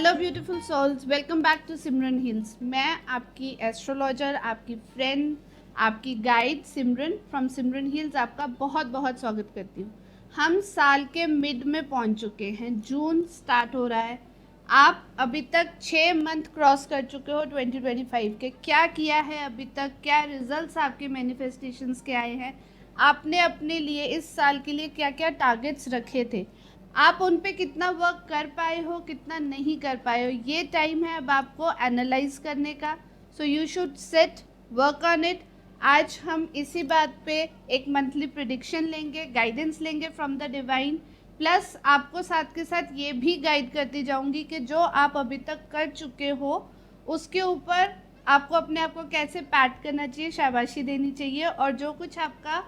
Hello beautiful souls, welcome back to Simran Hills. मैं आपकी astrologer, आपकी फ्रेंड, आपकी guide Simran from Simran Hills आपका बहुत बहुत स्वागत करती हूँ। हम साल के मिड में पहुँच चुके हैं, जून स्टार्ट हो रहा है। आप अभी तक 6 मंथ क्रॉस कर चुके हो 2025 के। क्या किया है अभी तक, क्या रिजल्ट्स आपके मैनिफेस्टेशंस के आए हैं, आपने अपने लिए इस साल के लिए क्या क्या टारगेट्स रखे थे, आप उन पे कितना वर्क कर पाए हो, कितना नहीं कर पाए हो। ये टाइम है अब आपको एनालाइज करने का। So you should set work on it. आज हम इसी बात पे एक मंथली प्रिडिक्शन लेंगे, गाइडेंस लेंगे फ्रॉम द डिवाइन। प्लस आपको साथ के साथ ये भी गाइड करती जाऊंगी कि जो आप अभी तक कर चुके हो उसके ऊपर आपको अपने आप को कैसे पैट करना चाहिए, शाबाशी देनी चाहिए, और जो कुछ आपका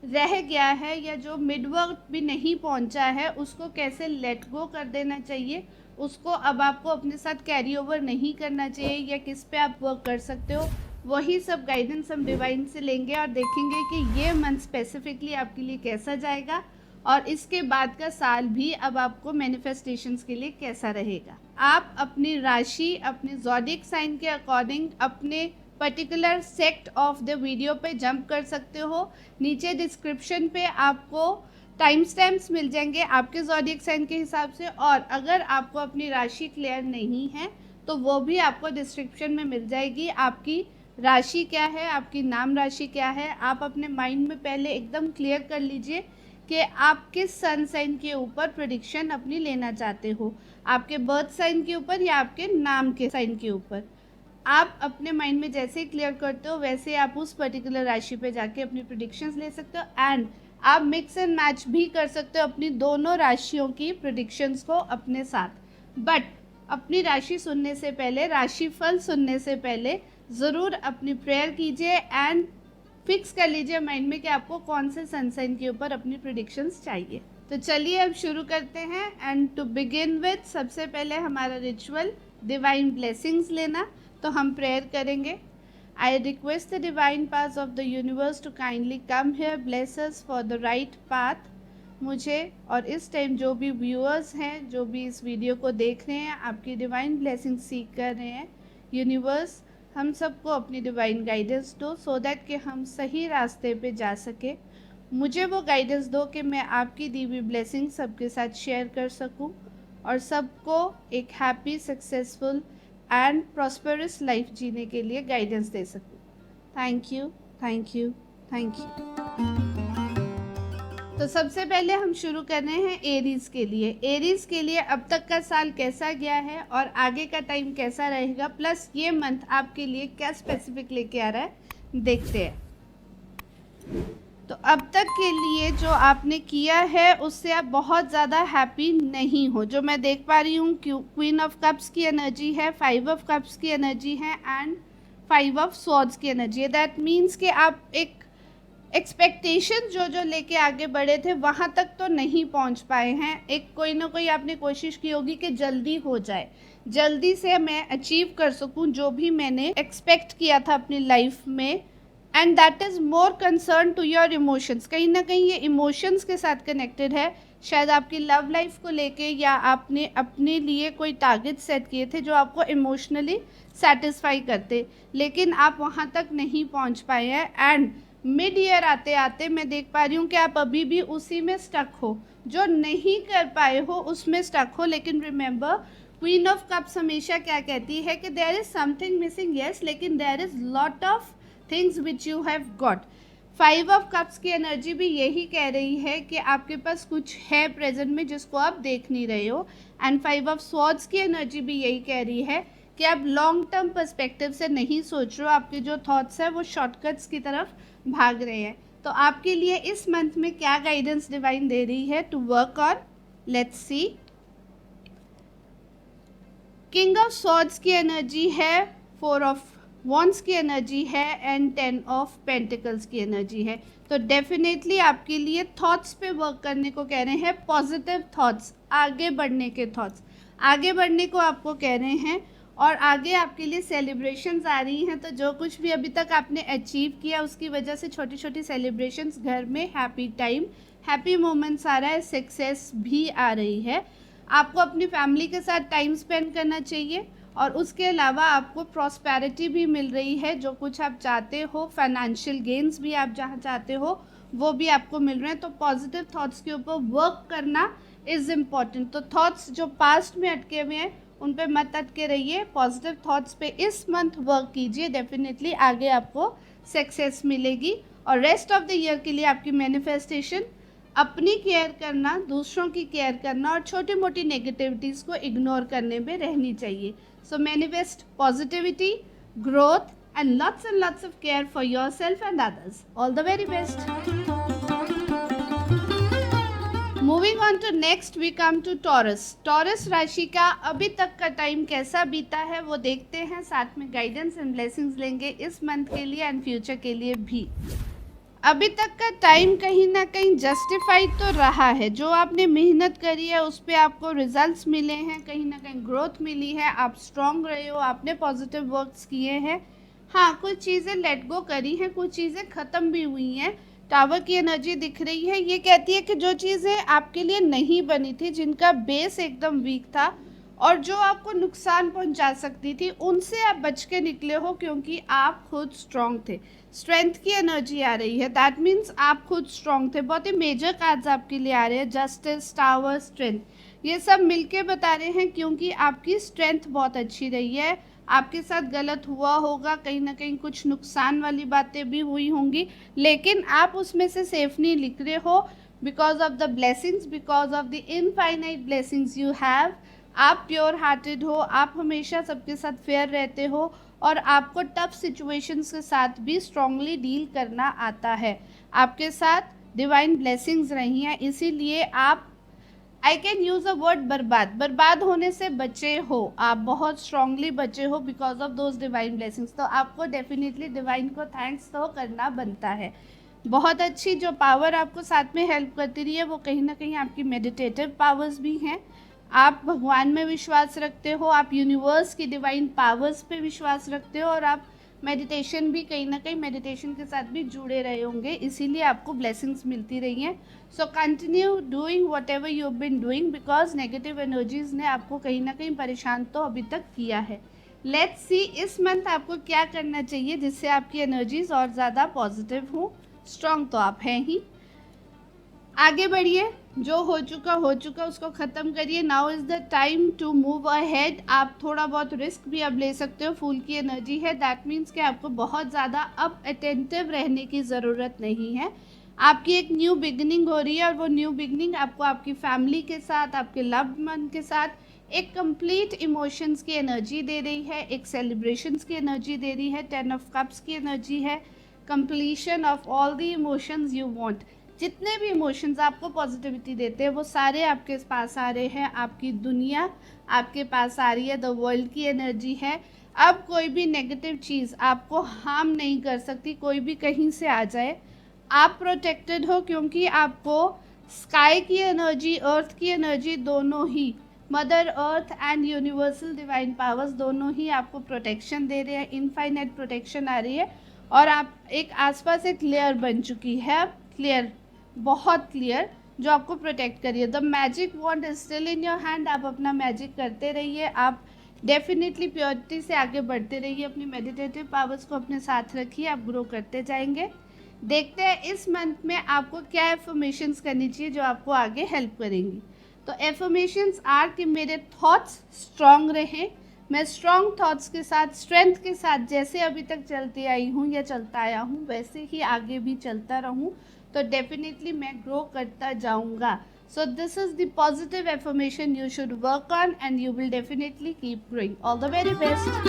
रह गया है या जो मिड वर्क भी नहीं पहुंचा है उसको कैसे लेट गो कर देना चाहिए, उसको अब आपको अपने साथ कैरी ओवर नहीं करना चाहिए, या किस पे आप वर्क कर सकते हो। वही सब गाइडेंस हम डिवाइन से लेंगे और देखेंगे कि ये मंथ स्पेसिफिकली आपके लिए कैसा जाएगा और इसके बाद का साल भी अब आपको मैनिफेस्टेशंस के लिए कैसा रहेगा। आप अपनी राशि, अपने ज़ोडिएक साइन के अकॉर्डिंग अपने particular sect of the video पे जंप कर सकते हो। नीचे डिस्क्रिप्शन पे आपको टाइम स्टैम्प्स मिल जाएंगे आपके ज़ोडिएक साइन के हिसाब से, और अगर आपको अपनी राशि क्लियर नहीं है तो वो भी आपको डिस्क्रिप्शन में मिल जाएगी। आपकी राशि क्या है, आपकी नाम राशि क्या है, आप अपने माइंड में पहले एकदम क्लियर कर लीजिए कि आप किस सन साइन के ऊपर प्रेडिक्शन अपनी लेना चाहते हो, आपके बर्थ साइन के ऊपर या आपके नाम के साइन के ऊपर। आप अपने माइंड में जैसे ही क्लियर करते हो वैसे आप उस पर्टिकुलर राशि पे जाके अपनी प्रेडिक्शंस ले सकते हो, एंड आप मिक्स एंड मैच भी कर सकते हो अपनी दोनों राशियों की प्रेडिक्शंस को अपने साथ। बट अपनी राशि सुनने से पहले, राशिफल सुनने से पहले ज़रूर अपनी प्रेयर कीजिए एंड फिक्स कर लीजिए माइंड में कि आपको कौन से सनसाइन के ऊपर अपनी प्रेडिक्शंस चाहिए। तो चलिए अब शुरू करते हैं। एंड टू बिगिन विथ, सबसे पहले हमारा रिचुअल डिवाइन ब्लेसिंग्स लेना। तो हम प्रेयर करेंगे। I request the divine pass of the universe to kindly come here, bless us for the right path. मुझे और इस टाइम जो भी व्यूअर्स हैं, जो भी इस वीडियो को देख रहे हैं, आपकी डिवाइन ब्लेसिंग सीख कर रहे हैं। यूनिवर्स हम सबको अपनी डिवाइन गाइडेंस दो सो दैट कि हम सही रास्ते पे जा सके। मुझे वो गाइडेंस दो कि मैं आपकी दी हुई ब्लेसिंग सबके साथ शेयर कर सकूं और सबको एक happy, successful and prosperous life जीने के लिए गाइडेंस दे सकूं। Thank you, thank you, thank you. तो सबसे पहले हम शुरू कर रहे हैं एरीज के लिए। एरीज के लिए अब तक का साल कैसा गया है और आगे का टाइम कैसा रहेगा, प्लस ये मंथ आपके लिए क्या स्पेसिफिक लेके आ रहा है, देखते हैं। तो अब तक के लिए जो आपने किया है उससे आप बहुत ज़्यादा हैप्पी नहीं हो। जो मैं देख पा रही हूँ, क्वीन ऑफ कप्स की एनर्जी है, 5 ऑफ कप्स की एनर्जी है एंड 5 ऑफ स्वॉर्ड्स की एनर्जी है। दैट मीन्स कि आप एक एक्सपेक्टेशन जो लेके आगे बढ़े थे वहाँ तक तो नहीं पहुँच पाए हैं। एक कोई ना कोई आपने कोशिश की होगी कि जल्दी हो जाए, जल्दी से मैं अचीव कर सकूँ जो भी मैंने एक्सपेक्ट किया था अपनी लाइफ में, and that is more concern to your emotions. कहीं ना कहीं ये इमोशंस के साथ कनेक्टेड है। शायद आपकी लव लाइफ को लेके, या आपने अपने लिए कोई टारगेट सेट किए थे जो आपको इमोशनली सेटिस्फाई करते, लेकिन आप वहाँ तक नहीं पहुँच पाए हैं। एंड मिड ईयर आते आते मैं देख पा रही हूँ कि आप अभी भी उसी में स्टक हो, जो नहीं कर पाए हो उसमें स्टक हो। लेकिन रिमेंबर, क्वीन ऑफ कप्स हमेशा क्या कहती है कि there is something missing, yes, लेकिन there is lot of things which you have got. 5 of cups की एनर्जी भी यही कह रही है कि आपके पास कुछ है प्रेजेंट में जिसको आप देख नहीं रहे हो, एंड 5 ऑफ स्वॉर्ड्स की एनर्जी भी यही कह रही है कि आप लॉन्ग टर्म पर्सपेक्टिव से नहीं सोच रहे हो, आपके जो थॉट्स हैं वो शॉर्टकट्स की तरफ भाग रहे हैं। तो आपके लिए इस मंथ में क्या गाइडेंस डिवाइन दे रही है to work on, let's see. King of swords की एनर्जी है, 4 ऑफ वॉन्ड्स की एनर्जी है एंड 10 ऑफ पेंटिकल्स की एनर्जी है। तो डेफिनेटली आपके लिए थॉट्स पे वर्क करने को कह रहे हैं, पॉजिटिव थॉट्स, आगे बढ़ने के थॉट्स, आगे बढ़ने को आपको कह रहे हैं। और आगे आपके लिए सेलिब्रेशंस आ रही हैं, तो जो कुछ भी अभी तक आपने अचीव किया उसकी वजह से छोटी छोटी सेलिब्रेशंस, घर में हैप्पी टाइम, हैप्पी मोमेंट्स आ रहा है, सक्सेस भी आ रही है। आपको अपनी फैमिली के साथ टाइम स्पेंड करना चाहिए और उसके अलावा आपको प्रॉस्पेरिटी भी मिल रही है, जो कुछ आप चाहते हो, फाइनेंशियल गेन्स भी आप जहाँ चाहते हो वो भी आपको मिल रहे हैं। तो पॉजिटिव थॉट्स के ऊपर वर्क करना इज़ इम्पॉर्टेंट। तो थॉट्स जो पास्ट में अटके हुए हैं उन पे मत अटके रहिए, पॉजिटिव थॉट्स पे इस मंथ वर्क कीजिए, डेफिनेटली आगे आपको सक्सेस मिलेगी। और रेस्ट ऑफ द ईयर के लिए आपकी मैनिफेस्टेशन अपनी केयर करना, दूसरों की केयर करना और छोटी मोटी नेगेटिविटीज़ को इग्नोर करने में रहनी चाहिए। So manifest positivity, growth and lots of care for yourself and others. All the very best. Moving on to next, we come to Taurus. Taurus राशि का अभी तक का टाइम कैसा बीता है वो देखते हैं, साथ में गाइडेंस एंड ब्लेसिंग्स लेंगे इस मंथ के लिए एंड फ्यूचर के लिए भी। अभी तक का टाइम कहीं ना कहीं जस्टिफाइड तो रहा है, जो आपने मेहनत करी है उस पर आपको रिजल्ट्स मिले हैं, कहीं ना कहीं ग्रोथ मिली है, आप स्ट्रॉन्ग रहे हो, आपने पॉजिटिव वर्क्स किए हैं। हाँ, कुछ चीज़ें लेट गो करी हैं, कुछ चीज़ें ख़त्म भी हुई हैं। टावर की एनर्जी दिख रही है, ये कहती है कि जो चीज़ें आपके लिए नहीं बनी थी, जिनका बेस एकदम वीक था और जो आपको नुकसान पहुंचा सकती थी, उनसे आप बच के निकले हो क्योंकि आप खुद स्ट्रॉन्ग थे। स्ट्रेंथ की एनर्जी आ रही है, दैट मीन्स आप खुद स्ट्रॉन्ग थे। बहुत ही मेजर कार्ड्स आपके लिए आ रहे हैं, जस्टिस, टावर, स्ट्रेंथ, ये सब मिलके बता रहे हैं क्योंकि आपकी स्ट्रेंथ बहुत अच्छी रही है। आपके साथ गलत हुआ होगा, कहीं ना कहीं कुछ नुकसान वाली बातें भी हुई होंगी, लेकिन आप उसमें से सेफ नहीं लिख रहे हो because of the blessings, because of the infinite blessings you have. आप प्योर हार्टेड हो, आप हमेशा सबके साथ फेयर रहते हो और आपको टफ सिचुएशंस के साथ भी स्ट्रांगली डील करना आता है। आपके साथ डिवाइन ब्लेसिंग्स रही हैं, इसीलिए आप, I can use a word, बर्बाद होने से बचे हो, आप बहुत स्ट्रांगली बचे हो because of those divine blessings. तो आपको डेफिनेटली डिवाइन को थैंक्स तो करना बनता है। बहुत अच्छी जो पावर आपको साथ में हेल्प करती रही है वो कहीं ना कहीं आपकी मेडिटेटिव पावर्स भी हैं। आप भगवान में विश्वास रखते हो, आप यूनिवर्स की डिवाइन पावर्स पे विश्वास रखते हो और आप मेडिटेशन भी, कहीं ना कहीं मेडिटेशन के साथ भी जुड़े रहे होंगे, इसीलिए आपको ब्लेसिंग्स मिलती रही हैं। So continue doing what ever you been doing because negative energies ने आपको कहीं ना कहीं परेशान तो अभी तक किया है। लेट्स सी इस मंथ आपको क्या करना चाहिए जिससे आपकी एनर्जीज और ज़्यादा पॉजिटिव हो। स्ट्रॉन्ग तो आप हैं ही, आगे बढ़िए, जो हो चुका उसको ख़त्म करिए। Now is the time to move ahead. आप थोड़ा बहुत रिस्क भी अब ले सकते हो, फूल की एनर्जी है, दैट मीन्स कि आपको बहुत ज़्यादा अब अटेंटिव रहने की ज़रूरत नहीं है। आपकी एक न्यू बिगिनिंग हो रही है और वो न्यू बिगिनिंग आपको आपकी फैमिली के साथ, आपके लव्ड वन के साथ एक कंप्लीट इमोशंस की एनर्जी दे रही है, एक सेलिब्रेशंस की एनर्जी दे रही है, 10 ऑफ कप्स की एनर्जी है, completion of all the emotions you want. जितने भी इमोशंस आपको पॉजिटिविटी देते हैं वो सारे आपके पास आ रहे हैं, आपकी दुनिया आपके पास आ रही है, द वर्ल्ड की एनर्जी है। अब कोई भी नेगेटिव चीज़ आपको हार्म नहीं कर सकती, कोई भी कहीं से आ जाए, आप प्रोटेक्टेड हो क्योंकि आपको स्काई की एनर्जी, अर्थ की एनर्जी, दोनों ही, mother earth and universal divine powers दोनों ही आपको प्रोटेक्शन दे रहे हैं, इनफाइनाइट प्रोटेक्शन आ रही है और आप एक आसपास एक लेयर बन चुकी है, क्लियर, बहुत क्लियर, जो आपको प्रोटेक्ट करिए। The magic wand is still in your hand. आप अपना मैजिक करते रहिए, आप डेफिनेटली प्योरिटी से आगे बढ़ते रहिए, अपनी मेडिटेटिव पावर्स को अपने साथ रखिए, आप ग्रो करते जाएंगे। देखते हैं इस मंथ में आपको क्या एफर्मेशंस करनी चाहिए जो आपको आगे हेल्प करेंगी। तो एफर्मेशंस आर कि मेरे थॉट्स स्ट्रॉन्ग रहें, मैं स्ट्रॉन्ग थॉट्स के साथ, स्ट्रेंथ के साथ जैसे अभी तक चलती आई हूँ या चलता आया हूँ वैसे ही आगे भी चलता रहूँ, तो डेफिनेटली मैं ग्रो करता जाऊँगा। So this is the positive affirmation you should work on and you will definitely keep growing. All the very best.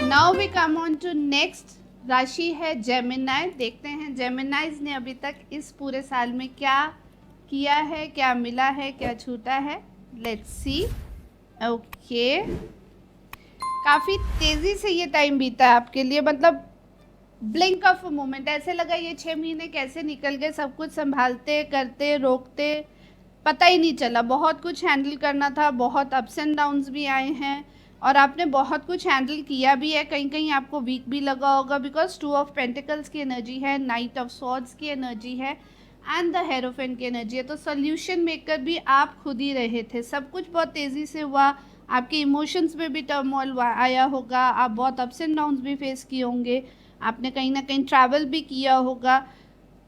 Now we come on to next राशि है जेमिनाई। देखते हैं जेमिनाइज ने अभी तक इस पूरे साल में क्या किया है, क्या मिला है, क्या छूटा है। Let's see. ओके, काफ़ी तेज़ी से ये टाइम बीता है आपके लिए, मतलब ब्लिंक ऑफ अ मोमेंट, ऐसे लगा ये 6 महीने कैसे निकल गए, सब कुछ संभालते करते रोकते पता ही नहीं चला। बहुत कुछ हैंडल करना था, बहुत अप्स एंड डाउन्स भी आए हैं और आपने बहुत कुछ हैंडल किया भी है। कहीं कहीं आपको वीक भी लगा होगा बिकॉज 2 ऑफ पेंटिकल्स की एनर्जी है, नाइट ऑफ स्वॉर्ड्स की एनर्जी है। एंड द हेरोफेंट की एनर्जी है। तो सोल्यूशन मेकर भी आप खुद ही रहे थे। सब कुछ बहुत तेज़ी से हुआ, आपके इमोशंस में भी टर्मोइल आया होगा, आप बहुत अप्स एंड डाउन्स भी फेस किए होंगे, आपने कहीं ना कहीं ट्रैवल भी किया होगा,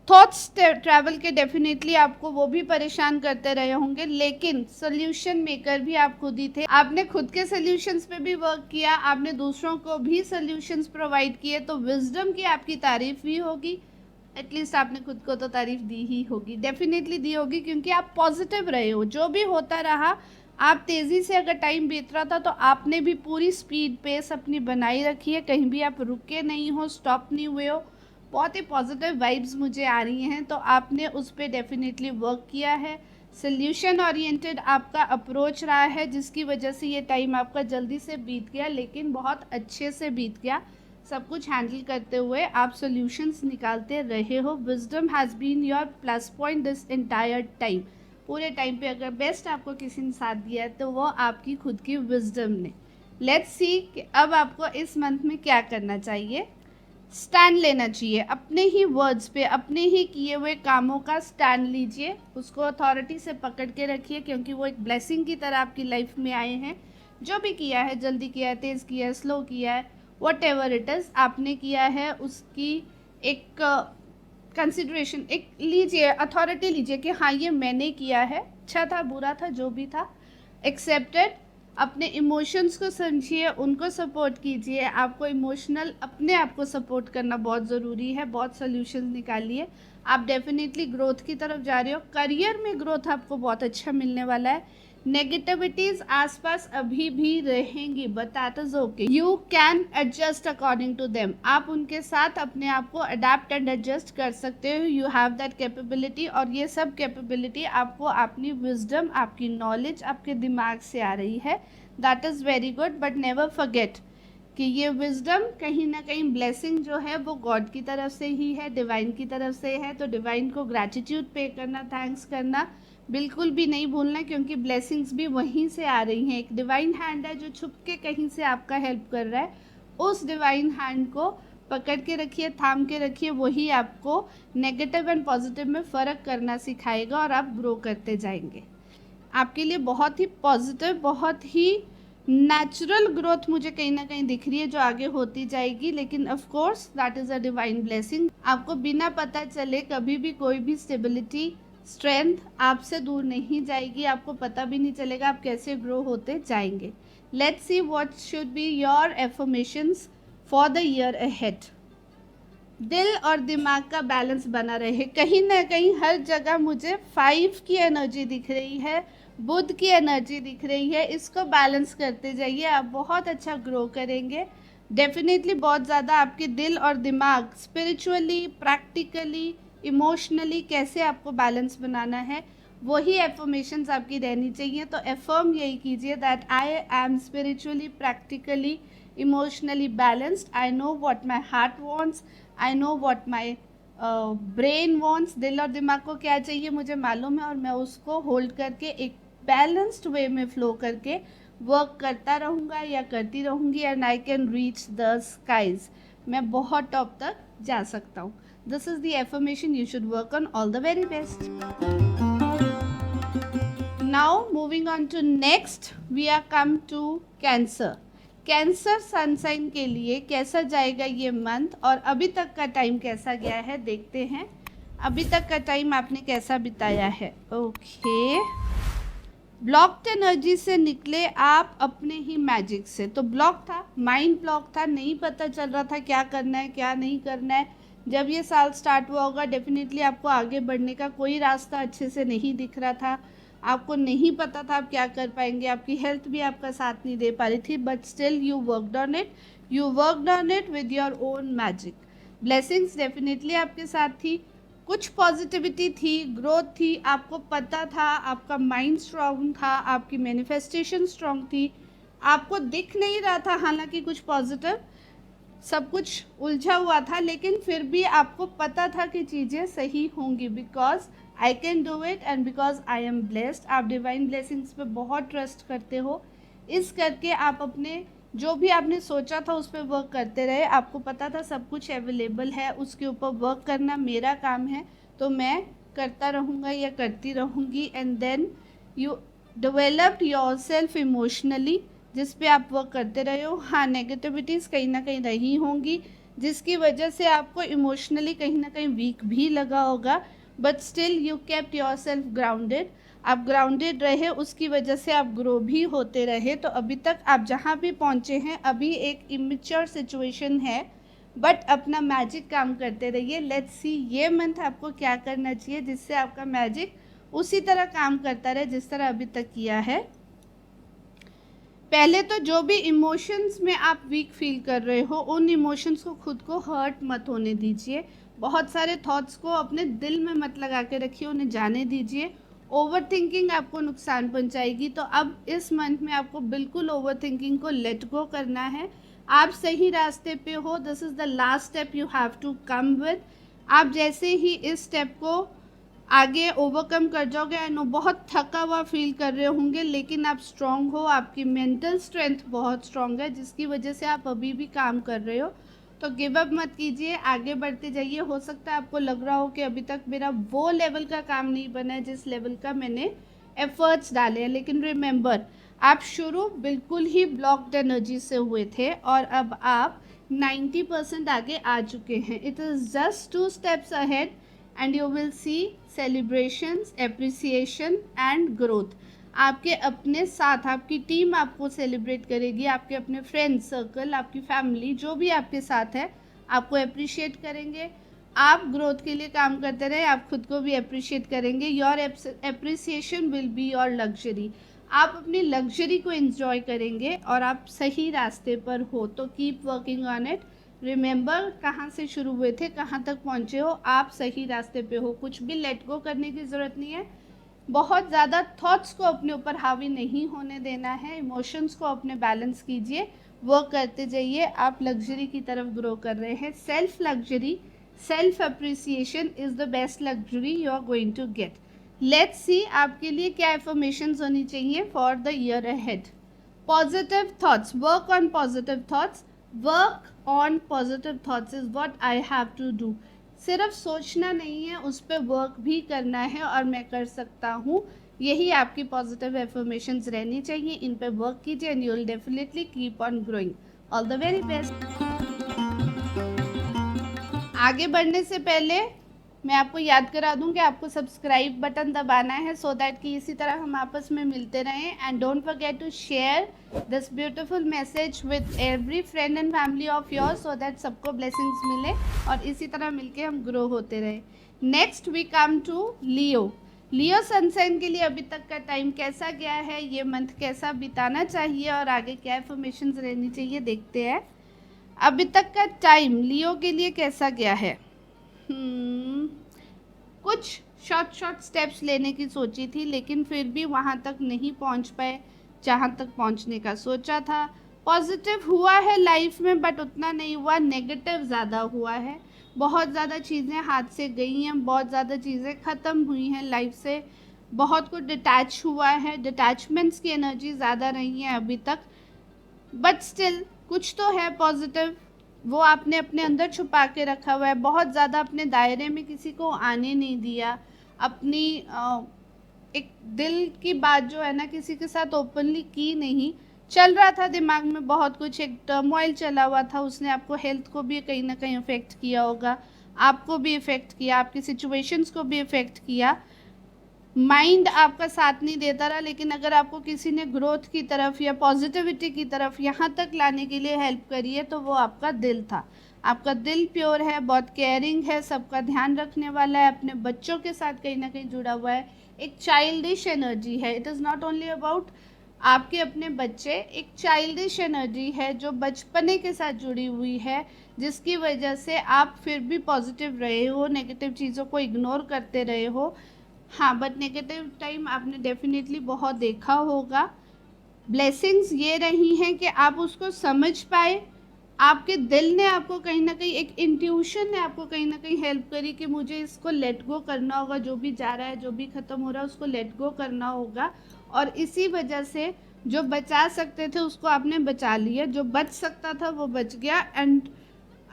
थॉट्स ट्रैवल के डेफिनेटली आपको वो भी परेशान करते रहे होंगे, लेकिन सोल्यूशन मेकर भी आप खुद ही थे। आपने खुद के सोल्यूशंस पे भी वर्क किया, आपने दूसरों को भी सोल्यूशंस प्रोवाइड किए, तो विजडम की आपकी तारीफ भी होगी। एटलीस्ट आपने खुद को तो तारीफ दी ही होगी, डेफिनेटली दी होगी, क्योंकि आप पॉजिटिव रहे हो। जो भी होता रहा, आप तेज़ी से अगर टाइम बीत रहा था तो आपने भी पूरी स्पीड पेस अपनी बनाई रखी है, कहीं भी आप रुके नहीं हो, स्टॉप नहीं हुए हो। बहुत ही पॉजिटिव वाइब्स मुझे आ रही हैं, तो आपने उस पर डेफिनेटली वर्क किया है। सोल्यूशन ओरिएंटेड आपका अप्रोच रहा है, जिसकी वजह से ये टाइम आपका जल्दी से बीत गया, लेकिन बहुत अच्छे से बीत गया। सब कुछ हैंडल करते हुए आप सॉल्यूशंस निकालते रहे हो। Wisdom has been your plus point this entire time. पूरे टाइम पे अगर बेस्ट आपको किसी ने साथ दिया है तो वो आपकी खुद की विजडम ने। लेट्स सी कि अब आपको इस मंथ में क्या करना चाहिए। स्टैंड लेना चाहिए अपने ही वर्ड्स पे, अपने ही किए हुए कामों का स्टैंड लीजिए, उसको अथॉरिटी से पकड़ के रखिए, क्योंकि वो एक ब्लेसिंग की तरह आपकी लाइफ में आए हैं। जो भी किया है, जल्दी किया है, तेज़ किया है, स्लो किया है, वट एवर इट इज़ आपने किया है, उसकी एक कंसिडरेशन एक लीजिए, अथॉरिटी लीजिए कि हाँ ये मैंने किया है, अच्छा था, बुरा था, जो भी था, एक्सेप्टेड। अपने इमोशंस को समझिए, उनको सपोर्ट कीजिए। आपको इमोशनल अपने आप को सपोर्ट करना बहुत ज़रूरी है। बहुत सोल्यूशंस निकालिए, आप डेफिनेटली ग्रोथ की तरफ जा रहे हो। करियर में ग्रोथ आपको बहुत अच्छा मिलने वाला है। नेगेटिविटीज़ आसपास अभी भी रहेंगी, but that is okay, you can adjust according to them. आप उनके साथ अपने आप को अडेप्ट एंड एडजस्ट कर सकते हो। यू हैव दैट कैपेबिलिटी, और ये सब कैपेबिलिटी आपको अपनी विजडम, आपकी नॉलेज, आपके दिमाग से आ रही है। That is very good, but never forget कि ये विजडम कहीं ना कहीं ब्लेसिंग जो है वो गॉड की तरफ से ही है, डिवाइन की तरफ से है। तो डिवाइन को ग्रैटिट्यूड पे करना, थैंक्स करना बिल्कुल भी नहीं भूलना, क्योंकि ब्लेसिंग्स भी वहीं से आ रही हैं। एक डिवाइन हैंड है जो छुप के कहीं से आपका हेल्प कर रहा है। उस डिवाइन हैंड को पकड़ के रखिए, थाम के रखिए, वही आपको नेगेटिव एंड पॉजिटिव में फ़र्क करना सिखाएगा और आप ग्रो करते जाएंगे। आपके लिए बहुत ही पॉजिटिव, बहुत ही नेचुरल ग्रोथ मुझे कहीं ना कहीं दिख रही है, जो आगे होती जाएगी। लेकिन of course that is a divine blessing. आपको बिना पता चले कभी भी कोई भी स्टेबिलिटी, स्ट्रेंथ आपसे दूर नहीं जाएगी, आपको पता भी नहीं चलेगा आप कैसे ग्रो होते जाएंगे। Let's see what should be your affirmations for the year ahead. दिल और दिमाग का बैलेंस बना रहे। कहीं ना कहीं हर जगह मुझे 5 की एनर्जी दिख रही है, बुध की एनर्जी दिख रही है। इसको बैलेंस करते जाइए, आप बहुत अच्छा ग्रो करेंगे। डेफिनेटली बहुत ज़्यादा आपके दिल और दिमाग स्पिरिचुअली, प्रैक्टिकली, इमोशनली कैसे आपको बैलेंस बनाना है, वही एफर्मेशंस आपकी रहनी चाहिए। तो एफर्म यही कीजिए that I M spiritually, practically, emotionally balanced. I know what my heart wants, I know what my brain wants. दिल और दिमाग को क्या चाहिए मुझे मालूम है, और मैं उसको होल्ड करके एक बैलेंस्ड वे में फ्लो करके वर्क करता रहूँगा या करती रहूँगी, and I can reach the skies. मैं बहुत टॉप तक जा सकता हूँ। This is the affirmation you should work on. All the very best. Now moving on to next, we are come to Cancer. Cancer sun sign के लिए कैसा जाएगा ये मंथ, और अभी तक का टाइम कैसा गया है देखते हैं। अभी तक का टाइम आपने कैसा बिताया है। ओके, ब्लॉक्ड एनर्जी से निकले आप अपने ही मैजिक से। तो ब्लॉक था, माइंड ब्लॉक था, नहीं पता चल रहा था क्या करना है क्या नहीं करना है। जब ये साल स्टार्ट हुआ होगा, डेफिनेटली आपको आगे बढ़ने का कोई रास्ता अच्छे से नहीं दिख रहा था, आपको नहीं पता था आप क्या कर पाएंगे, आपकी हेल्थ भी आपका साथ नहीं दे पा रही थी, but still you worked on it, you worked on it with your own magic. Blessings definitely आपके साथ थी, कुछ पॉजिटिविटी थी, ग्रोथ थी, आपको पता था, आपका माइंड स्ट्रांग था, आपकी मैनिफेस्टेशन स्ट्रांग थी, आपको दिख नहीं रहा था हालांकि कुछ पॉजिटिव, सब कुछ उलझा हुआ था, लेकिन फिर भी आपको पता था कि चीज़ें सही होंगी, because I can do it and because I am blessed. आप डिवाइन ब्लेसिंग्स पे बहुत ट्रस्ट करते हो, इस करके आप अपने जो भी आपने सोचा था उस पर वर्क करते रहे। आपको पता था सब कुछ अवेलेबल है, उसके ऊपर वर्क करना मेरा काम है, तो मैं करता रहूँगा या करती रहूँगी, and then you developed your self emotionally, जिस पे आप वर्क करते रहे हो। हाँ, नेगेटिविटीज़ कहीं ना कहीं रही होंगी जिसकी वजह से आपको इमोशनली कहीं ना कहीं वीक भी लगा होगा, but still you kept your self grounded. आप ग्राउंडेड रहे, उसकी वजह से आप ग्रो भी होते रहे। तो अभी तक आप जहाँ भी पहुँचे हैं, अभी एक इमेच्योर सिचुएशन है, बट अपना मैजिक काम करते रहिए। लेट्स सी ये मंथ आपको क्या करना चाहिए जिससे आपका मैजिक उसी तरह काम करता रहे जिस तरह अभी तक किया है। पहले तो जो भी इमोशंस में आप वीक फील कर रहे हो, उन इमोशंस को खुद को हर्ट मत होने दीजिए। बहुत सारे थॉट्स को अपने दिल में मत लगा के रखिए, उन्हें जाने दीजिए। ओवर थिंकिंग आपको नुकसान पहुंचाएगी, तो अब इस मंथ में आपको बिल्कुल ओवर थिंकिंग को लेट गो करना है। आप सही रास्ते पे हो, this is the last step you have to come with. आप जैसे ही इस स्टेप को आगे ओवरकम कर जाओगे, आई नो बहुत थका हुआ फील कर रहे होंगे, लेकिन आप स्ट्रांग हो, आपकी मेंटल स्ट्रेंथ बहुत स्ट्रांग है जिसकी वजह से आप अभी भी काम कर रहे हो। तो गिव अप मत कीजिए, आगे बढ़ते जाइए। हो सकता है आपको लग रहा हो कि अभी तक मेरा वो लेवल का काम नहीं बना है जिस लेवल का मैंने एफर्ट्स डाले हैं, लेकिन रिमेंबर, आप शुरू बिल्कुल ही ब्लॉक्ड एनर्जी से हुए थे और अब आप 90% आगे आ चुके हैं। It is just 2 steps ahead and you will see celebrations, appreciation and growth. आपके अपने साथ आपकी टीम आपको सेलिब्रेट करेगी, आपके अपने फ्रेंड सर्कल, आपकी फैमिली, जो भी आपके साथ है, आपको अप्रिशिएट करेंगे। आप ग्रोथ के लिए काम करते रहे, आप खुद को भी अप्रिशिएट करेंगे। Your appreciation will be your luxury. आप अपनी लग्जरी को एंजॉय करेंगे और आप सही रास्ते पर हो। तो keep working on it. Remember, कहाँ से शुरू हुए थे, कहाँ तक पहुँचे हो, आप सही रास्ते पे हो। कुछ भी लेट गो करने की ज़रूरत नहीं है। बहुत ज़्यादा थॉट्स को अपने ऊपर हावी नहीं होने देना है। इमोशंस को अपने बैलेंस कीजिए, वर्क करते जाइए। आप लग्जरी की तरफ ग्रो कर रहे हैं। Self luxury, self appreciation is the best luxury you are going to get. Let's see आपके लिए क्या एफर्मेशंस होनी चाहिए for the year ahead. Positive thoughts, work on positive thoughts. Work on positive thoughts is what I have to do. सिर्फ सोचना नहीं है, उस पर वर्क भी करना है और मैं कर सकता हूँ। यही आपकी पॉजिटिव एफर्मेशंस रहनी चाहिए। इन पे वर्क कीजिए and you will definitely keep on growing. All the very best. आगे बढ़ने से पहले मैं आपको याद करा दूं कि आपको सब्सक्राइब बटन दबाना है सो दैट कि इसी तरह हम आपस में मिलते रहें। And don't forget to share this beautiful message with every friend and family of yours so that सबको ब्लेसिंग्स मिले और इसी तरह मिलके हम ग्रो होते रहे। Next we come to Leo. Leo sun sign के लिए अभी तक का टाइम कैसा गया है, ये मंथ कैसा बिताना चाहिए और आगे क्या इन्फॉर्मेशन रहनी चाहिए, देखते हैं। अभी तक का टाइम लियो के लिए कैसा गया है। कुछ शॉर्ट स्टेप्स लेने की सोची थी, लेकिन फिर भी वहाँ तक नहीं पहुँच पाए जहाँ तक पहुँचने का सोचा था। पॉजिटिव हुआ है लाइफ में, बट उतना नहीं हुआ, नेगेटिव ज़्यादा हुआ है। बहुत ज़्यादा चीज़ें हाथ से गई हैं, बहुत ज़्यादा चीज़ें ख़त्म हुई हैं लाइफ से, बहुत कुछ डिटैच हुआ है, डिटैचमेंट्स की एनर्जी ज़्यादा रही है अभी तक। बट स्टिल कुछ तो है पॉजिटिव, वो आपने अपने अंदर छुपा के रखा हुआ है। बहुत ज़्यादा अपने दायरे में किसी को आने नहीं दिया। अपनी एक दिल की बात जो है ना, किसी के साथ ओपनली की नहीं। चल रहा था दिमाग में बहुत कुछ, एक टर्मोइल चला हुआ था, उसने आपको हेल्थ को भी कहीं ना कहीं इफ़ेक्ट किया होगा, आपको भी इफ़ेक्ट किया, आपकी सिचुएशंस को भी इफ़ेक्ट किया। माइंड आपका साथ नहीं देता रहा, लेकिन अगर आपको किसी ने ग्रोथ की तरफ या पॉजिटिविटी की तरफ यहाँ तक लाने के लिए हेल्प करी है तो वो आपका दिल था। आपका दिल प्योर है, बहुत केयरिंग है, सबका ध्यान रखने वाला है, अपने बच्चों के साथ कहीं ना कहीं जुड़ा हुआ है। एक चाइल्डिश एनर्जी है। It is not only about आपके अपने बच्चे, एक चाइल्डिश एनर्जी है जो बचपने के साथ जुड़ी हुई है, जिसकी वजह से आप फिर भी पॉजिटिव रहे हो, नेगेटिव चीज़ों को इग्नोर करते रहे हो। हाँ, बट नेगेटिव टाइम आपने डेफिनेटली बहुत देखा होगा। ब्लेसिंग्स ये रही हैं कि आप उसको समझ पाए, आपके दिल ने आपको कहीं ना कहीं, एक इंट्यूशन ने आपको कहीं ना कहीं हेल्प करी कि मुझे इसको लेट गो करना होगा, जो भी जा रहा है, जो भी ख़त्म हो रहा है, उसको लेट गो करना होगा। और इसी वजह से जो बचा सकते थे उसको आपने बचा लिया, जो बच सकता था वो बच गया। And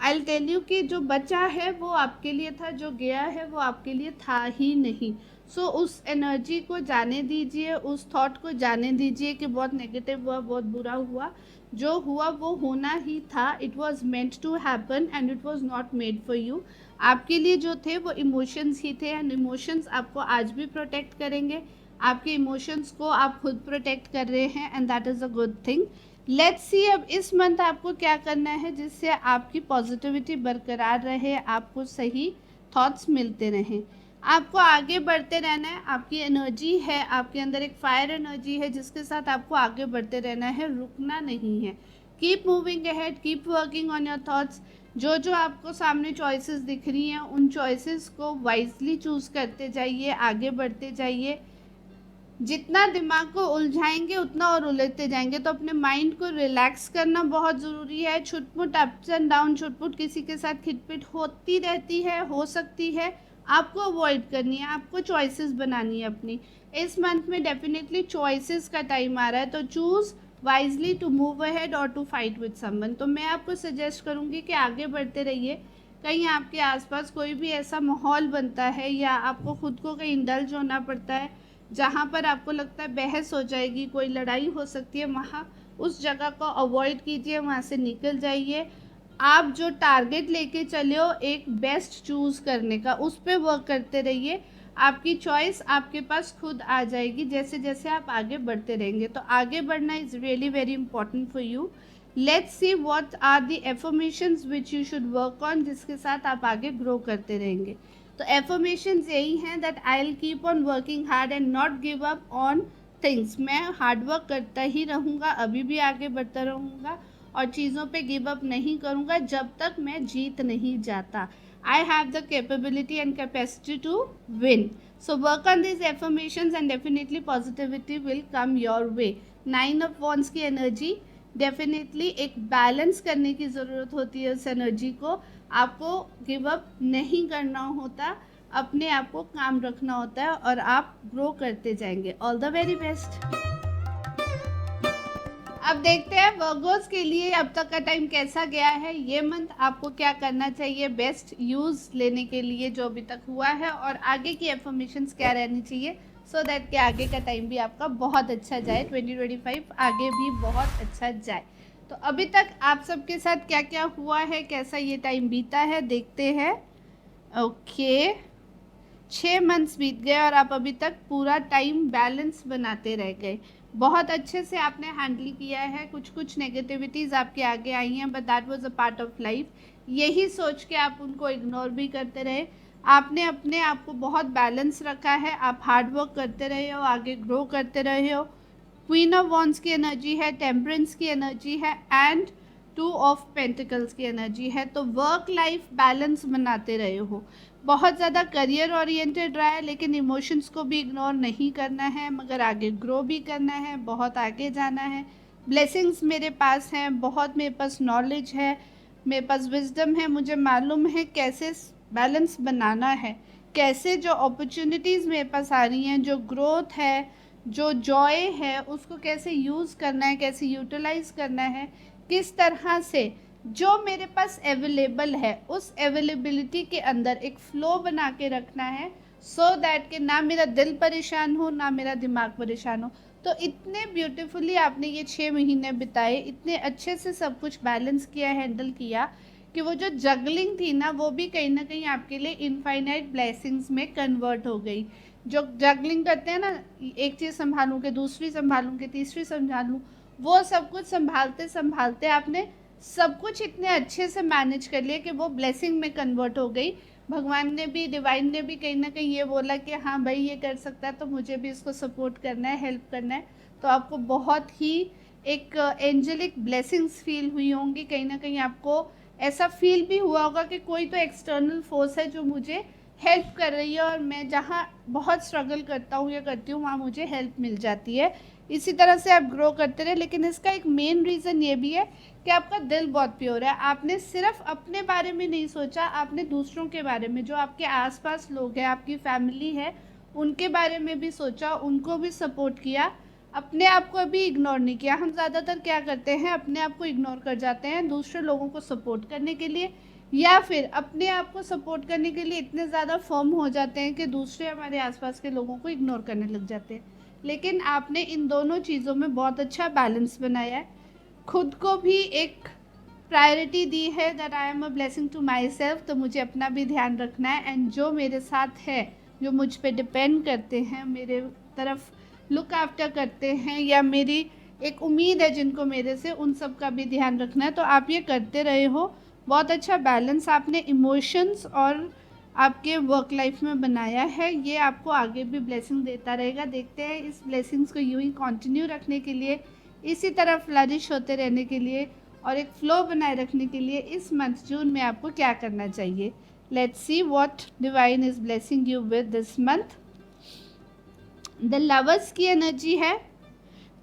I will tell you कि जो बचा है वो आपके लिए था, जो गया है वो आपके लिए था ही नहीं। सो उस एनर्जी को जाने दीजिए, उस थॉट को जाने दीजिए कि बहुत नेगेटिव हुआ, बहुत बुरा हुआ। जो हुआ वो होना ही था। It was meant to happen and it was not made for you. आपके लिए जो थे वो इमोशंस ही थे, एंड इमोशंस आपको आज भी प्रोटेक्ट करेंगे। आपके इमोशंस को आप खुद प्रोटेक्ट कर रहे हैं, and that is a good thing. Let's see अब इस मंथ आपको क्या करना है जिससे आपकी पॉजिटिविटी बरकरार रहे, आपको सही थॉट्स मिलते रहें। आपको आगे बढ़ते रहना है। आपकी एनर्जी है, आपके अंदर एक फायर एनर्जी है जिसके साथ आपको आगे बढ़ते रहना है, रुकना नहीं है। Keep moving ahead, keep working on your thoughts. जो जो आपको सामने चॉइसेस दिख रही हैं उन चॉइसेस को वाइजली चूज़ करते जाइए, आगे बढ़ते जाइए। जितना दिमाग को उलझाएंगे उतना और उलझते जाएंगे। तो अपने माइंड को रिलैक्स करना बहुत ज़रूरी है। छुटपुट अप्स एंड डाउन, छुटपुट किसी के साथ खिटपिट होती रहती है, हो सकती है, आपको अवॉइड करनी है। आपको चॉइसेस बनानी है अपनी। इस मंथ में डेफिनेटली चॉइसेस का टाइम आ रहा है, तो choose wisely to move ahead और टू फाइट विद समवन। तो मैं आपको सजेस्ट करूँगी कि आगे बढ़ते रहिए। कहीं आपके आसपास कोई भी ऐसा माहौल बनता है या आपको खुद को कहीं इंडल्ज होना पड़ता है जहाँ पर आपको लगता है बहस हो जाएगी, कोई लड़ाई हो सकती है, वहाँ उस जगह को अवॉइड कीजिए, वहाँ से निकल जाइए। आप जो टारगेट लेके चले हो एक बेस्ट चूज़ करने का, उस पर वर्क करते रहिए। आपकी चॉइस आपके पास खुद आ जाएगी जैसे जैसे आप आगे बढ़ते रहेंगे। तो आगे बढ़ना is really very important for you. Let's see what are the affirmations which you should work on, जिसके साथ आप आगे ग्रो करते रहेंगे। तो एफर्मेशंस यही हैं that I will keep on working hard and not give up on things. मैं हार्ड वर्क करता ही रहूँगा, अभी भी आगे बढ़ता रहूँगा और चीज़ों पे गिव अप नहीं करूँगा जब तक मैं जीत नहीं जाता। I have the capability and capacity to win. So work on this affirmations and definitely positivity will come your way. 9 of wands की एनर्जी, डेफिनेटली एक बैलेंस करने की ज़रूरत होती है उस एनर्जी को। आपको गिव अप नहीं करना होता, अपने आप को काम रखना होता है और आप ग्रो करते जाएंगे। All the very best. अब देखते हैं वर्गोस के लिए अब तक का टाइम कैसा गया है। ये मंथ आपको क्या करना चाहिए बेस्ट यूज़ लेने के लिए जो अभी तक हुआ है, और आगे की एफर्मेशंस क्या रहनी चाहिए, सो दैट कि आगे का टाइम भी आपका बहुत अच्छा जाए, 2025 आगे भी बहुत अच्छा जाए। तो अभी तक आप सबके साथ क्या क्या हुआ है, कैसा ये टाइम बीता है, देखते हैं। ओके, 6 मंथ्स बीत गए और आप अभी तक पूरा टाइम बैलेंस बनाते रह गए। बहुत अच्छे से आपने हैंडल किया है। कुछ कुछ नेगेटिविटीज़ आपके आगे आई हैं, but that was a part of life. यही सोच के आप उनको इग्नोर भी करते रहे। आपने अपने आप को बहुत बैलेंस रखा है, आप हार्ड वर्क करते रहे हो, आगे ग्रो करते रहे हो। क्वीन ऑफ वॉन्ड्स की एनर्जी है, टेम्परेंस की एनर्जी है एंड 2 ऑफ पेंटिकल्स की एनर्जी है। तो वर्क लाइफ बैलेंस बनाते रहे हो। बहुत ज़्यादा करियर ओरिएंटेड रहा है, लेकिन इमोशंस को भी इग्नोर नहीं करना है, मगर आगे ग्रो भी करना है, बहुत आगे जाना है। ब्लेसिंग्स मेरे पास हैं, बहुत मेरे पास नॉलेज है, मेरे पास विजडम है, मुझे मालूम है कैसे बैलेंस बनाना है, कैसे जो अपॉर्चुनिटीज़ मेरे पास आ रही हैं, जो ग्रोथ है, जो जॉय है, उसको कैसे यूज़ करना है, कैसे यूटिलाइज़ करना है, किस तरह से जो मेरे पास अवेलेबल है उस अवेलेबिलिटी के अंदर एक फ़्लो बना के रखना है, सो दैट कि ना मेरा दिल परेशान हो ना मेरा दिमाग परेशान हो। तो इतने ब्यूटीफुली आपने ये 6 महीने बिताए, इतने अच्छे से सब कुछ बैलेंस किया, हैंडल किया, कि वो जो जगलिंग थी ना वो भी कहीं ना कहीं आपके लिए इनफाइनाइट ब्लेसिंग्स में कन्वर्ट हो गई। जो जगलिंग करते हैं ना, एक चीज़ संभालूँ कि दूसरी संभालूँ कि तीसरी संभालूँ, वो सब कुछ संभालते संभालते आपने सब कुछ इतने अच्छे से मैनेज कर लिया कि वो ब्लेसिंग में कन्वर्ट हो गई। भगवान ने भी, डिवाइन ने भी कहीं ना कहीं ये बोला कि हाँ भाई ये कर सकता है तो मुझे भी इसको सपोर्ट करना है, हेल्प करना है। तो आपको बहुत ही एक एंजेलिक ब्लेसिंग्स फील हुई होंगी। कहीं ना कहीं आपको ऐसा फील भी हुआ होगा कि कोई तो एक्सटर्नल फोर्स है जो मुझे हेल्प कर रही है, और मैं जहाँ बहुत स्ट्रगल करता हूँ या करती हूँ वहाँ मुझे हेल्प मिल जाती है। इसी तरह से आप ग्रो करते रहे। लेकिन इसका एक मेन रीज़न ये भी है कि आपका दिल बहुत प्योर है। आपने सिर्फ अपने बारे में नहीं सोचा, आपने दूसरों के बारे में, जो आपके आसपास लोग हैं, आपकी फैमिली है, उनके बारे में भी सोचा, उनको भी सपोर्ट किया, अपने आप को भी इग्नोर नहीं किया। हम ज़्यादातर क्या करते हैं, अपने आप को इग्नोर कर जाते हैं दूसरे लोगों को सपोर्ट करने के लिए। या फिर अपने आप को सपोर्ट करने के लिए इतने ज़्यादा फर्म हो जाते हैं कि दूसरे हमारे आसपास के लोगों को इग्नोर करने लग जाते हैं। लेकिन आपने इन दोनों चीज़ों में बहुत अच्छा बैलेंस बनाया है। खुद को भी एक प्रायोरिटी दी है that I am a blessing to myself, तो मुझे अपना भी ध्यान रखना है। एंड जो मेरे साथ है, जो मुझ पे डिपेंड करते हैं, मेरे तरफ लुक आफ्टर करते हैं, या मेरी एक उम्मीद है जिनको मेरे से, उन सब का भी ध्यान रखना है। तो आप ये करते रहे हो। बहुत अच्छा बैलेंस आपने इमोशंस और आपके वर्क लाइफ में बनाया है। ये आपको आगे भी ब्लेसिंग देता रहेगा। देखते हैं इस ब्लेसिंग्स को यूं ही कंटिन्यू रखने के लिए, इसी तरह फ्लरिश होते रहने के लिए और एक फ्लो बनाए रखने के लिए इस मंथ जून में आपको क्या करना चाहिए। Let's see what divine is blessing you with this month. The lovers की एनर्जी है,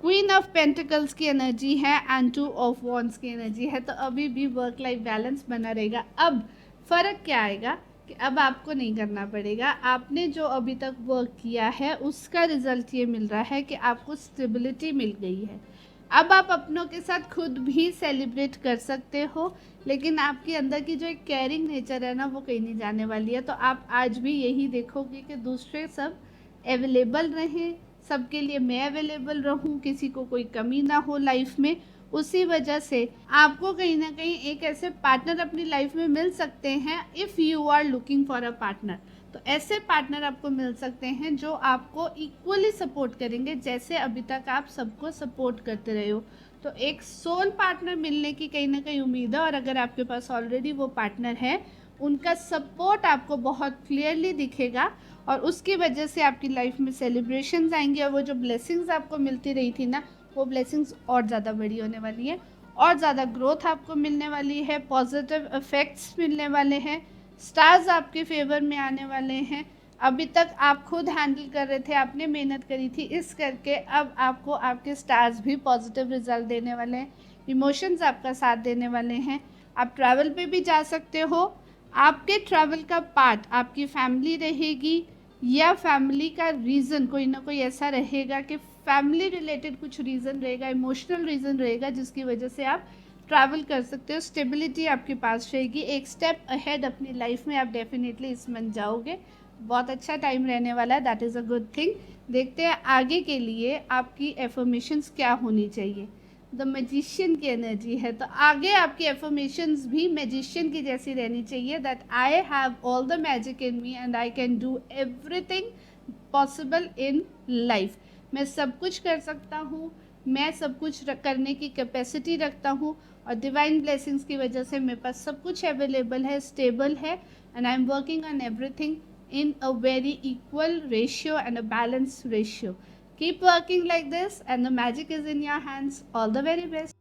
क्वीन ऑफ पेंटिकल्स की एनर्जी है एंड 2 ऑफ वॉन्ड्स की एनर्जी है। तो अभी भी वर्क लाइफ बैलेंस बना रहेगा। अब फ़र्क क्या आएगा कि अब आपको नहीं करना पड़ेगा। आपने जो अभी तक वर्क किया है उसका रिजल्ट ये मिल रहा है कि आपको स्टेबिलिटी मिल गई है। अब आप अपनों के साथ खुद भी सेलिब्रेट कर सकते हो, लेकिन आपके अंदर की जो एक केयरिंग नेचर है ना, वो कहीं नहीं जाने वाली है। तो आप आज भी यही देखोगे कि दूसरे सब अवेलेबल रहें, सबके लिए मैं अवेलेबल रहूं, किसी को कोई कमी ना हो लाइफ में। उसी वजह से आपको कहीं ना कहीं एक ऐसे पार्टनर अपनी लाइफ में मिल सकते हैं if you are looking for a partner. तो ऐसे पार्टनर आपको मिल सकते हैं जो आपको इक्वली सपोर्ट करेंगे, जैसे अभी तक आप सबको सपोर्ट करते रहे हो। तो एक सोल पार्टनर मिलने की कहीं ना कहीं उम्मीद है। और अगर आपके पास ऑलरेडी वो पार्टनर है, उनका सपोर्ट आपको बहुत क्लियरली दिखेगा और उसकी वजह से आपकी लाइफ में सेलिब्रेशंस आएंगे और वो जो ब्लेसिंग्स आपको मिलती रही थी ना, वो ब्लेसिंग्स और ज़्यादा बड़ी होने वाली है, और ज़्यादा ग्रोथ आपको मिलने वाली है, पॉजिटिव इफ़ेक्ट्स मिलने वाले हैं, स्टार्स आपके फेवर में आने वाले हैं। अभी तक आप खुद हैंडल कर रहे थे, आपने मेहनत करी थी, इस करके अब आपको आपके स्टार्स भी पॉजिटिव रिजल्ट देने वाले हैं, इमोशंस आपका साथ देने वाले हैं। आप ट्रैवल पे भी जा सकते हो। आपके ट्रैवल का पार्ट आपकी फैमिली रहेगी, या फैमिली का रीज़न कोई ना कोई ऐसा रहेगा कि फैमिली रिलेटेड कुछ रीज़न रहेगा, इमोशनल रीज़न रहेगा, जिसकी वजह से आप ट्रैवल कर सकते हो। स्टेबिलिटी आपके पास रहेगी, एक स्टेप अहेड अपनी लाइफ में आप डेफिनेटली इस मंथ जाओगे। बहुत अच्छा टाइम रहने वाला है, that is a good thing. देखते हैं आगे के लिए आपकी एफर्मेशंस क्या होनी चाहिए। द मैजिशियन की एनर्जी है, तो आगे आपकी एफर्मेशंस भी मैजिशियन की जैसी रहनी चाहिए, that I have all the magic in me and I can do everything possible in life. मैं सब कुछ कर सकता हूँ, मैं सब कुछ करने की कैपेसिटी रखता हूँ, और डिवाइन ब्लेसिंग्स की वजह से मेरे पास सब कुछ अवेलेबल है, स्टेबल है, and I am working on everything in a very equal ratio and a balanced ratio. Keep working like this and the magic is in your hands. All the very best.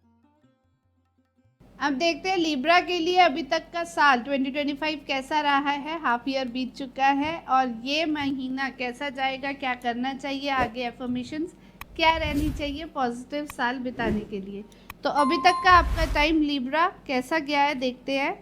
अब देखते हैं Libra के लिए अभी तक का साल 2025 कैसा रहा है। हाफ ईयर बीत चुका है और ये महीना कैसा जाएगा, क्या करना चाहिए आगे, एफर्मेशंस क्या रहनी चाहिए पॉजिटिव साल बिताने के लिए। तो अभी तक का आपका टाइम लिब्रा कैसा गया है देखते हैं।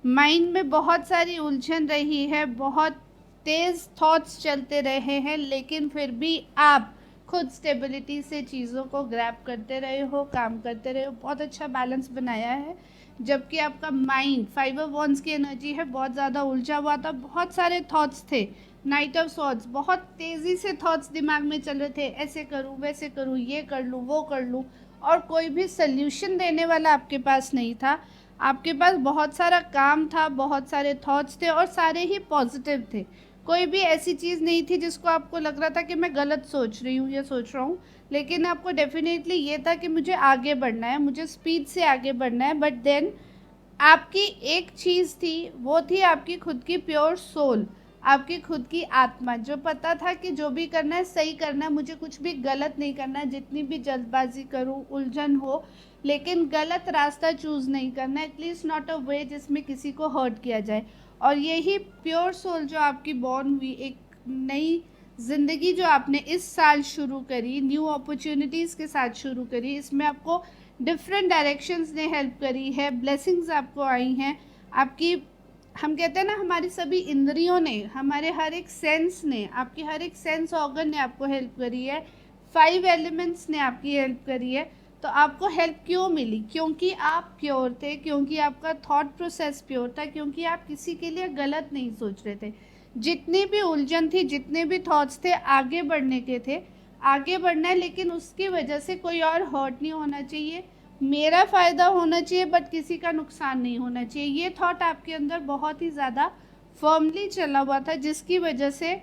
माइंड में बहुत सारी उलझन रही है, बहुत तेज़ थॉट्स चलते रहे हैं, लेकिन फिर भी आप खुद स्टेबिलिटी से चीज़ों को ग्रैब करते रहे हो, काम करते रहे हो, बहुत अच्छा बैलेंस बनाया है। जबकि आपका माइंड 5 ऑफ वॉन्ड्स की एनर्जी है, बहुत ज़्यादा उलझा हुआ था, बहुत सारे थॉट्स थे। नाइट ऑफ सॉर्ड्स, बहुत तेज़ी से थॉट्स दिमाग में चल रहे थे, ऐसे करूँ वैसे करूँ, ये कर लूँ वो कर लूँ, और कोई भी सल्यूशन देने वाला आपके पास नहीं था। आपके पास बहुत सारा काम था, बहुत सारे थॉट्स थे और सारे ही पॉजिटिव थे। कोई भी ऐसी चीज़ नहीं थी जिसको आपको लग रहा था कि मैं गलत सोच रही हूँ या सोच रहा हूँ, लेकिन आपको डेफिनेटली ये था कि मुझे आगे बढ़ना है, मुझे स्पीड से आगे बढ़ना है। बट देन आपकी एक चीज़ थी, वो थी आपकी खुद की प्योर सोल, आपकी खुद की आत्मा, जो पता था कि जो भी करना है सही करना है, मुझे कुछ भी गलत नहीं करना है। जितनी भी जल्दबाजी करूँ, उलझन हो, लेकिन गलत रास्ता चूज़ नहीं करना है, एटलीस्ट नॉट अ वे जिसमें किसी को हर्ट किया जाए। और यही प्योर सोल जो आपकी बॉर्न हुई, एक नई ज़िंदगी जो आपने इस साल शुरू करी, न्यू अपॉर्चुनिटीज़ के साथ शुरू करी, इसमें आपको डिफरेंट डायरेक्शंस ने हेल्प करी है, ब्लेसिंग्स आपको आई हैं। आपकी, हम कहते हैं ना, हमारी सभी इंद्रियों ने, हमारे हर एक सेंस ने, आपकी हर एक सेंस ऑर्गन ने आपको हेल्प करी है, 5 एलिमेंट्स ने आपकी हेल्प करी है। तो आपको हेल्प क्यों मिली? क्योंकि आप प्योर थे, क्योंकि आपका थॉट प्रोसेस प्योर था, क्योंकि आप किसी के लिए गलत नहीं सोच रहे थे। जितनी भी उलझन थी, जितने भी थॉट्स थे, आगे बढ़ने के थे, आगे बढ़ना है, लेकिन उसकी वजह से कोई और हर्ट नहीं होना चाहिए, मेरा फ़ायदा होना चाहिए बट किसी का नुकसान नहीं होना चाहिए। ये थॉट आपके अंदर बहुत ही ज़्यादा फर्मली चला हुआ था, जिसकी वजह से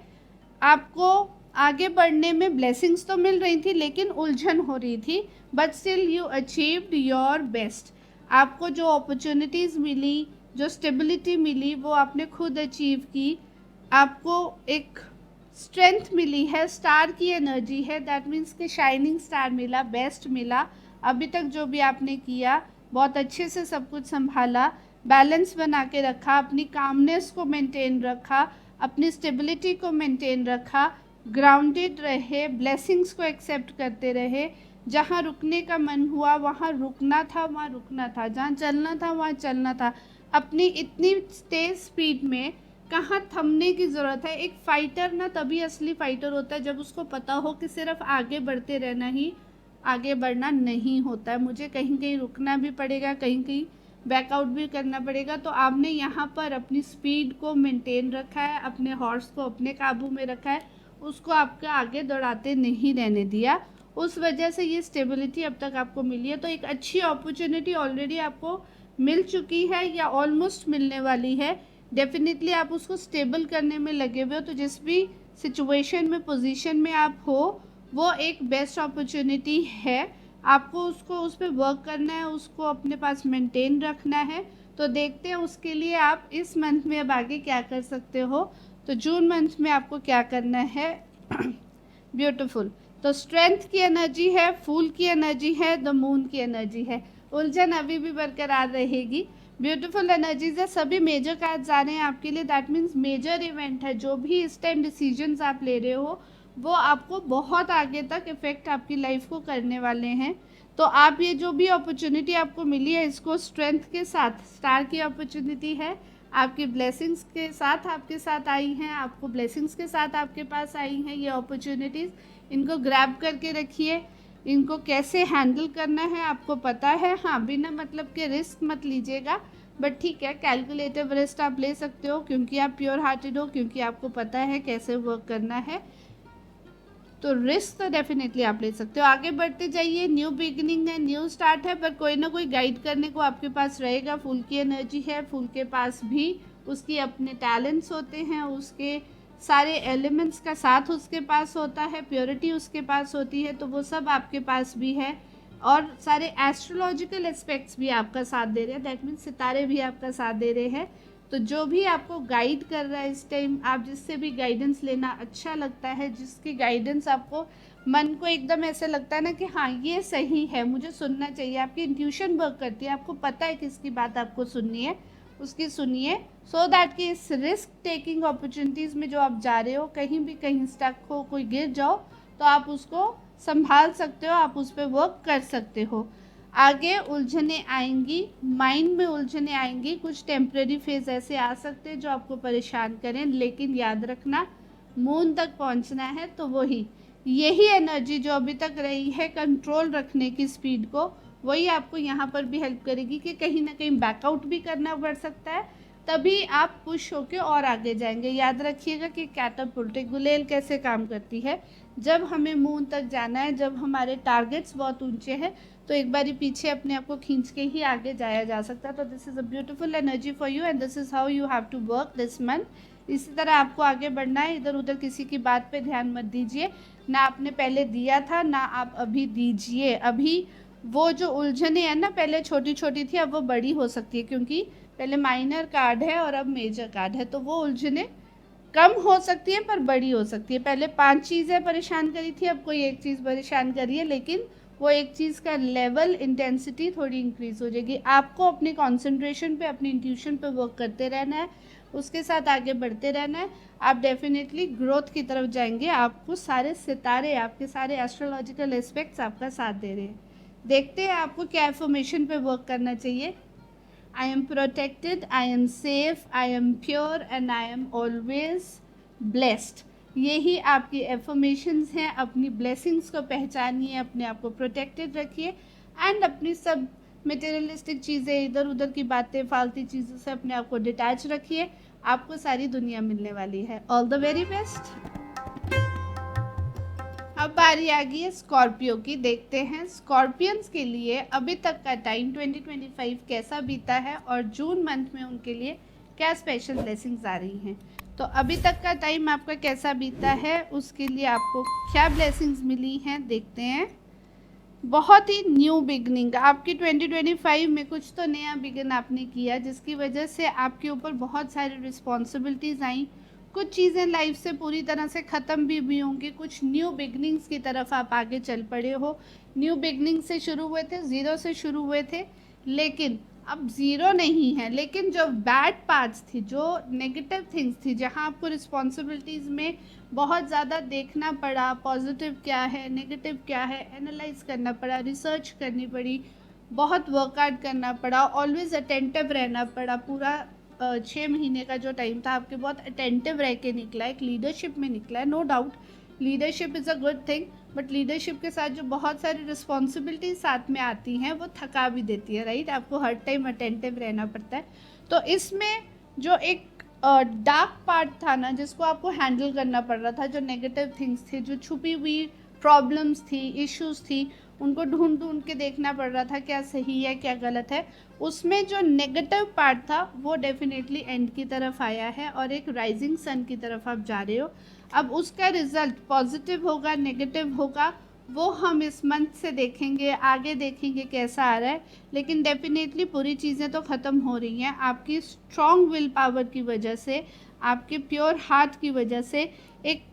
आपको आगे बढ़ने में ब्लेसिंग्स तो मिल रही थी लेकिन उलझन हो रही थी, but still you achieved your best. आपको जो अपॉर्चुनिटीज़ मिली, जो स्टेबिलिटी मिली, वो आपने खुद अचीव की। आपको एक स्ट्रेंथ मिली है, स्टार की एनर्जी है, दैट मीन्स कि शाइनिंग स्टार मिला, बेस्ट मिला। अभी तक जो भी आपने किया बहुत अच्छे से सब कुछ संभाला, बैलेंस बना के रखा, अपनी कामनेस को मेंटेन रखा, अपनी स्टेबिलिटी को मेंटेन रखा, ग्राउंडेड रहे, ब्लेसिंग्स को एक्सेप्ट करते रहे। जहाँ रुकने का मन हुआ वहाँ रुकना था, वहाँ रुकना था, जहाँ चलना था वहाँ चलना था। अपनी इतनी तेज़ स्पीड में कहाँ थमने की ज़रूरत है? एक फ़ाइटर ना तभी असली फ़ाइटर होता है जब उसको पता हो कि सिर्फ आगे बढ़ते रहना ही आगे बढ़ना नहीं होता है, मुझे कहीं कहीं रुकना भी पड़ेगा, कहीं कहीं बैकआउट भी करना पड़ेगा। तो आपने यहाँ पर अपनी स्पीड को मेंटेन रखा है, अपने हॉर्स को अपने काबू में रखा है, उसको आपके आगे दौड़ाते नहीं रहने दिया। उस वजह से ये स्टेबिलिटी अब तक आपको मिली है। तो एक अच्छी अपॉर्चुनिटी ऑलरेडी आपको मिल चुकी है या ऑलमोस्ट मिलने वाली है। डेफिनेटली आप उसको स्टेबल करने में लगे हुए हो। तो जिस भी सिचुएशन में, पोजीशन में आप हो, वो एक बेस्ट अपॉर्चुनिटी है। आपको उसको उस पर वर्क करना है, उसको अपने पास मेंटेन रखना है। तो देखते हैं उसके लिए आप इस मंथ में अब आगे क्या कर सकते हो। तो जून मंथ में आपको क्या करना है? ब्यूटीफुल। तो स्ट्रेंथ की एनर्जी है, फूल की एनर्जी है, द मून की एनर्जी है, उलझन अभी भी बरकरार रहेगी। ब्यूटीफुल एनर्जीज है, सभी मेजर कार्ड्स आ रहे हैं आपके लिए, दैट मीन्स मेजर इवेंट है। जो भी इस टाइम डिसीजंस आप ले रहे हो वो आपको बहुत आगे तक इफ़ेक्ट आपकी लाइफ को करने वाले हैं। तो आप ये जो भी अपॉर्चुनिटी आपको मिली है इसको स्ट्रेंथ के साथ, स्टार की अपॉर्चुनिटी है, आपकी ब्लेसिंग्स के साथ आपके साथ आई हैं, आपको ब्लेसिंग्स के साथ आपके पास आई हैं ये अपॉर्चुनिटीज़। इनको ग्रैब करके रखिए, इनको कैसे हैंडल करना है आपको पता है। हाँ, बिना मतलब के रिस्क मत लीजिएगा, बट ठीक है, कैलकुलेटिव रिस्क आप ले सकते हो क्योंकि आप प्योर हार्टेड हो, क्योंकि आपको पता है कैसे वर्क करना है। तो रिस्क तो डेफिनेटली आप ले सकते हो। आगे बढ़ते जाइए, न्यू बिगिनिंग है, न्यू स्टार्ट है, पर कोई ना कोई गाइड करने को आपके पास रहेगा। फूल की एनर्जी है, फूल के पास भी उसकी अपने टैलेंट्स होते हैं, उसके सारे एलिमेंट्स का साथ उसके पास होता है, प्योरिटी उसके पास होती है, तो वो सब आपके पास भी है। और सारे एस्ट्रोलॉजिकल एस्पेक्ट्स भी आपका साथ दे रहे हैं, दैट मीन्स सितारे भी आपका साथ दे रहे हैं। तो जो भी आपको गाइड कर रहा है इस टाइम, आप जिससे भी गाइडेंस लेना अच्छा लगता है, जिसकी गाइडेंस आपको मन को एकदम ऐसे लगता है ना कि हाँ ये सही है, मुझे सुनना चाहिए, आपकी इंट्यूशन वर्क करती है, आपको पता है किसकी बात आपको सुननी है, उसकी सुनिए। सो दैट कि इस रिस्क टेकिंग अपॉर्चुनिटीज़ में जो आप जा रहे हो, कहीं भी कहीं स्टक हो, कोई गिर जाओ तो आप उसको संभाल सकते हो, आप उस पर वर्क कर सकते हो। आगे उलझने आएंगी, माइंड में उलझने आएंगी, कुछ टेम्प्रेरी फेज ऐसे आ सकते हैं जो आपको परेशान करें, लेकिन याद रखना मून तक पहुंचना है। तो यही एनर्जी जो अभी तक रही है कंट्रोल रखने की स्पीड को, वही आपको यहाँ पर भी हेल्प करेगी कि कहीं ना कहीं बैकआउट भी करना पड़ सकता है, तभी आप पुश होके और आगे जाएंगे। याद रखिएगा कि कैटापुल्ट, गुलेल कैसे काम करती है। जब हमें मून तक जाना है, जब हमारे टारगेट्स बहुत ऊंचे हैं, तो एक बारी पीछे अपने आप को खींच के ही आगे जाया जा सकता है। तो this is a beautiful energy for you and this is how you have to work this month. इसी तरह आपको आगे बढ़ना है, इधर उधर किसी की बात पे ध्यान मत दीजिए, ना आपने पहले दिया था ना आप अभी दीजिए। अभी वो जो उलझने हैं ना, पहले छोटी छोटी थी, अब वो बड़ी हो सकती है, क्योंकि पहले माइनर कार्ड है और अब मेजर कार्ड है, तो वो उलझने कम हो सकती है पर बड़ी हो सकती है। पहले 5 चीज़ें परेशान करी थी, अब कोई एक चीज़ परेशान करी है, लेकिन वो एक चीज़ का लेवल, इंटेंसिटी थोड़ी इंक्रीज़ हो जाएगी। आपको अपने कंसंट्रेशन पे, अपनी इंट्यूशन पे वर्क करते रहना है, उसके साथ आगे बढ़ते रहना है। आप डेफिनेटली ग्रोथ की तरफ जाएंगे। आपको सारे सितारे, आपके सारे एस्ट्रोलॉजिकल एस्पेक्ट्स आपका साथ दे रहे हैं। देखते हैं आपको क्या इन्फॉर्मेशन पे वर्क करना चाहिए। I am protected, I am safe, I am pure and I am always blessed. यही आपकी एफर्मेशंस हैं। अपनी ब्लेसिंग्स को पहचानिए, अपने आप को प्रोटेक्टेड रखिए। एंड अपनी सब मटेरियलिस्टिक चीज़ें, इधर उधर की बातें, फालतू चीज़ों से अपने आप को डिटैच रखिए। आपको सारी दुनिया मिलने वाली है। All the very best. अब बारी आ गई है स्कॉर्पियो की। देखते हैं स्कॉर्पियंस के लिए अभी तक का टाइम 2025 कैसा बीता है और जून मंथ में उनके लिए क्या स्पेशल ब्लेसिंग्स आ रही हैं। तो अभी तक का टाइम आपका कैसा बीता है, उसके लिए आपको क्या ब्लेसिंग्स मिली हैं, देखते हैं। बहुत ही न्यू बिगनिंग आपकी 2025 में, कुछ तो नया बिगिन आपने किया जिसकी वजह से आपके ऊपर बहुत सारी रिस्पॉन्सिबिलिटीज़ आई। कुछ चीज़ें लाइफ से पूरी तरह से ख़त्म भी हुई होंगी, कुछ न्यू बिगनिंग्स की तरफ आप आगे चल पड़े हो। न्यू बिगनिंग से शुरू हुए थे, ज़ीरो से शुरू हुए थे, लेकिन अब ज़ीरो नहीं है। लेकिन जो बैड पार्ट्स थी, जो नेगेटिव थिंग्स थी, जहाँ आपको रिस्पॉन्सिबिलिटीज़ में बहुत ज़्यादा देखना पड़ा, पॉजिटिव क्या है, नेगेटिव क्या है, एनालाइज करना पड़ा, रिसर्च करनी पड़ी, बहुत वर्कआउट करना पड़ा, ऑलवेज अटेंटिव रहना पड़ा। पूरा 6 महीने का जो टाइम था आपके बहुत अटेंटिव रह के निकला, एक लीडरशिप में निकला है। No doubt leadership is a good thing, but leadership के साथ जो बहुत सारी रिस्पॉन्सिबिलिटी साथ में आती हैं वो थका भी देती है, राइट। आपको हर टाइम अटेंटिव रहना पड़ता है। तो इसमें जो एक डार्क पार्ट था ना, जिसको आपको हैंडल करना पड़ रहा था, जो नेगेटिव थिंग्स थे, जो छुपी हुई प्रॉब्लम्स थी, इश्यूज थी, उनको ढूंढ ढूंढ के देखना पड़ रहा था क्या सही है क्या गलत है। उसमें जो नेगेटिव पार्ट था वो डेफिनेटली एंड की तरफ आया है और एक राइजिंग सन की तरफ आप जा रहे हो। अब उसका रिजल्ट पॉजिटिव होगा नेगेटिव होगा वो हम इस मंथ से देखेंगे, आगे देखेंगे कैसा आ रहा है। लेकिन डेफिनेटली पूरी चीज़ें तो ख़त्म हो रही हैं आपकी स्ट्रॉन्ग विल पावर की वजह से, आपके प्योर हार्ट की वजह से। एक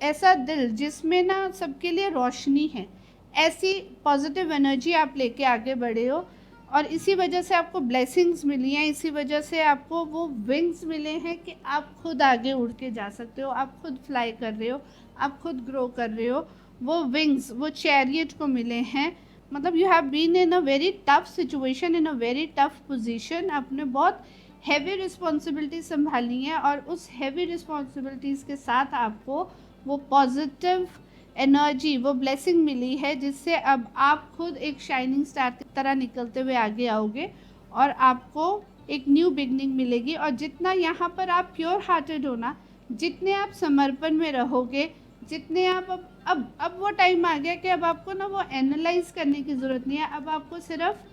ऐसा दिल जिसमें ना सबके लिए रोशनी है, ऐसी पॉजिटिव एनर्जी आप लेके आगे बढ़े हो। और इसी वजह से आपको ब्लेसिंग्स मिली हैं, इसी वजह से आपको वो विंग्स मिले हैं कि आप खुद आगे उड़ के जा सकते हो, आप खुद फ्लाई कर रहे हो, आप खुद ग्रो कर रहे हो। वो विंग्स वो चैरियट को मिले हैं। मतलब you have been in a very tough situation, in a very tough position. आपने बहुत हैवी रिस्पॉन्सिबिलिटी संभाली हैं और उस हैवी रिस्पॉन्सिबिलिटीज़ के साथ आपको वो पॉजिटिव एनर्जी, वो ब्लेसिंग मिली है, जिससे अब आप खुद एक शाइनिंग स्टार की तरह निकलते हुए आगे आओगे और आपको एक न्यू बिगनिंग मिलेगी। और जितना यहाँ पर आप प्योर हार्टेड हो ना, जितने आप समर्पण में रहोगे, जितने आप अब वो टाइम आ गया कि अब आपको ना वो एनालाइज करने की ज़रूरत नहीं है। अब आपको सिर्फ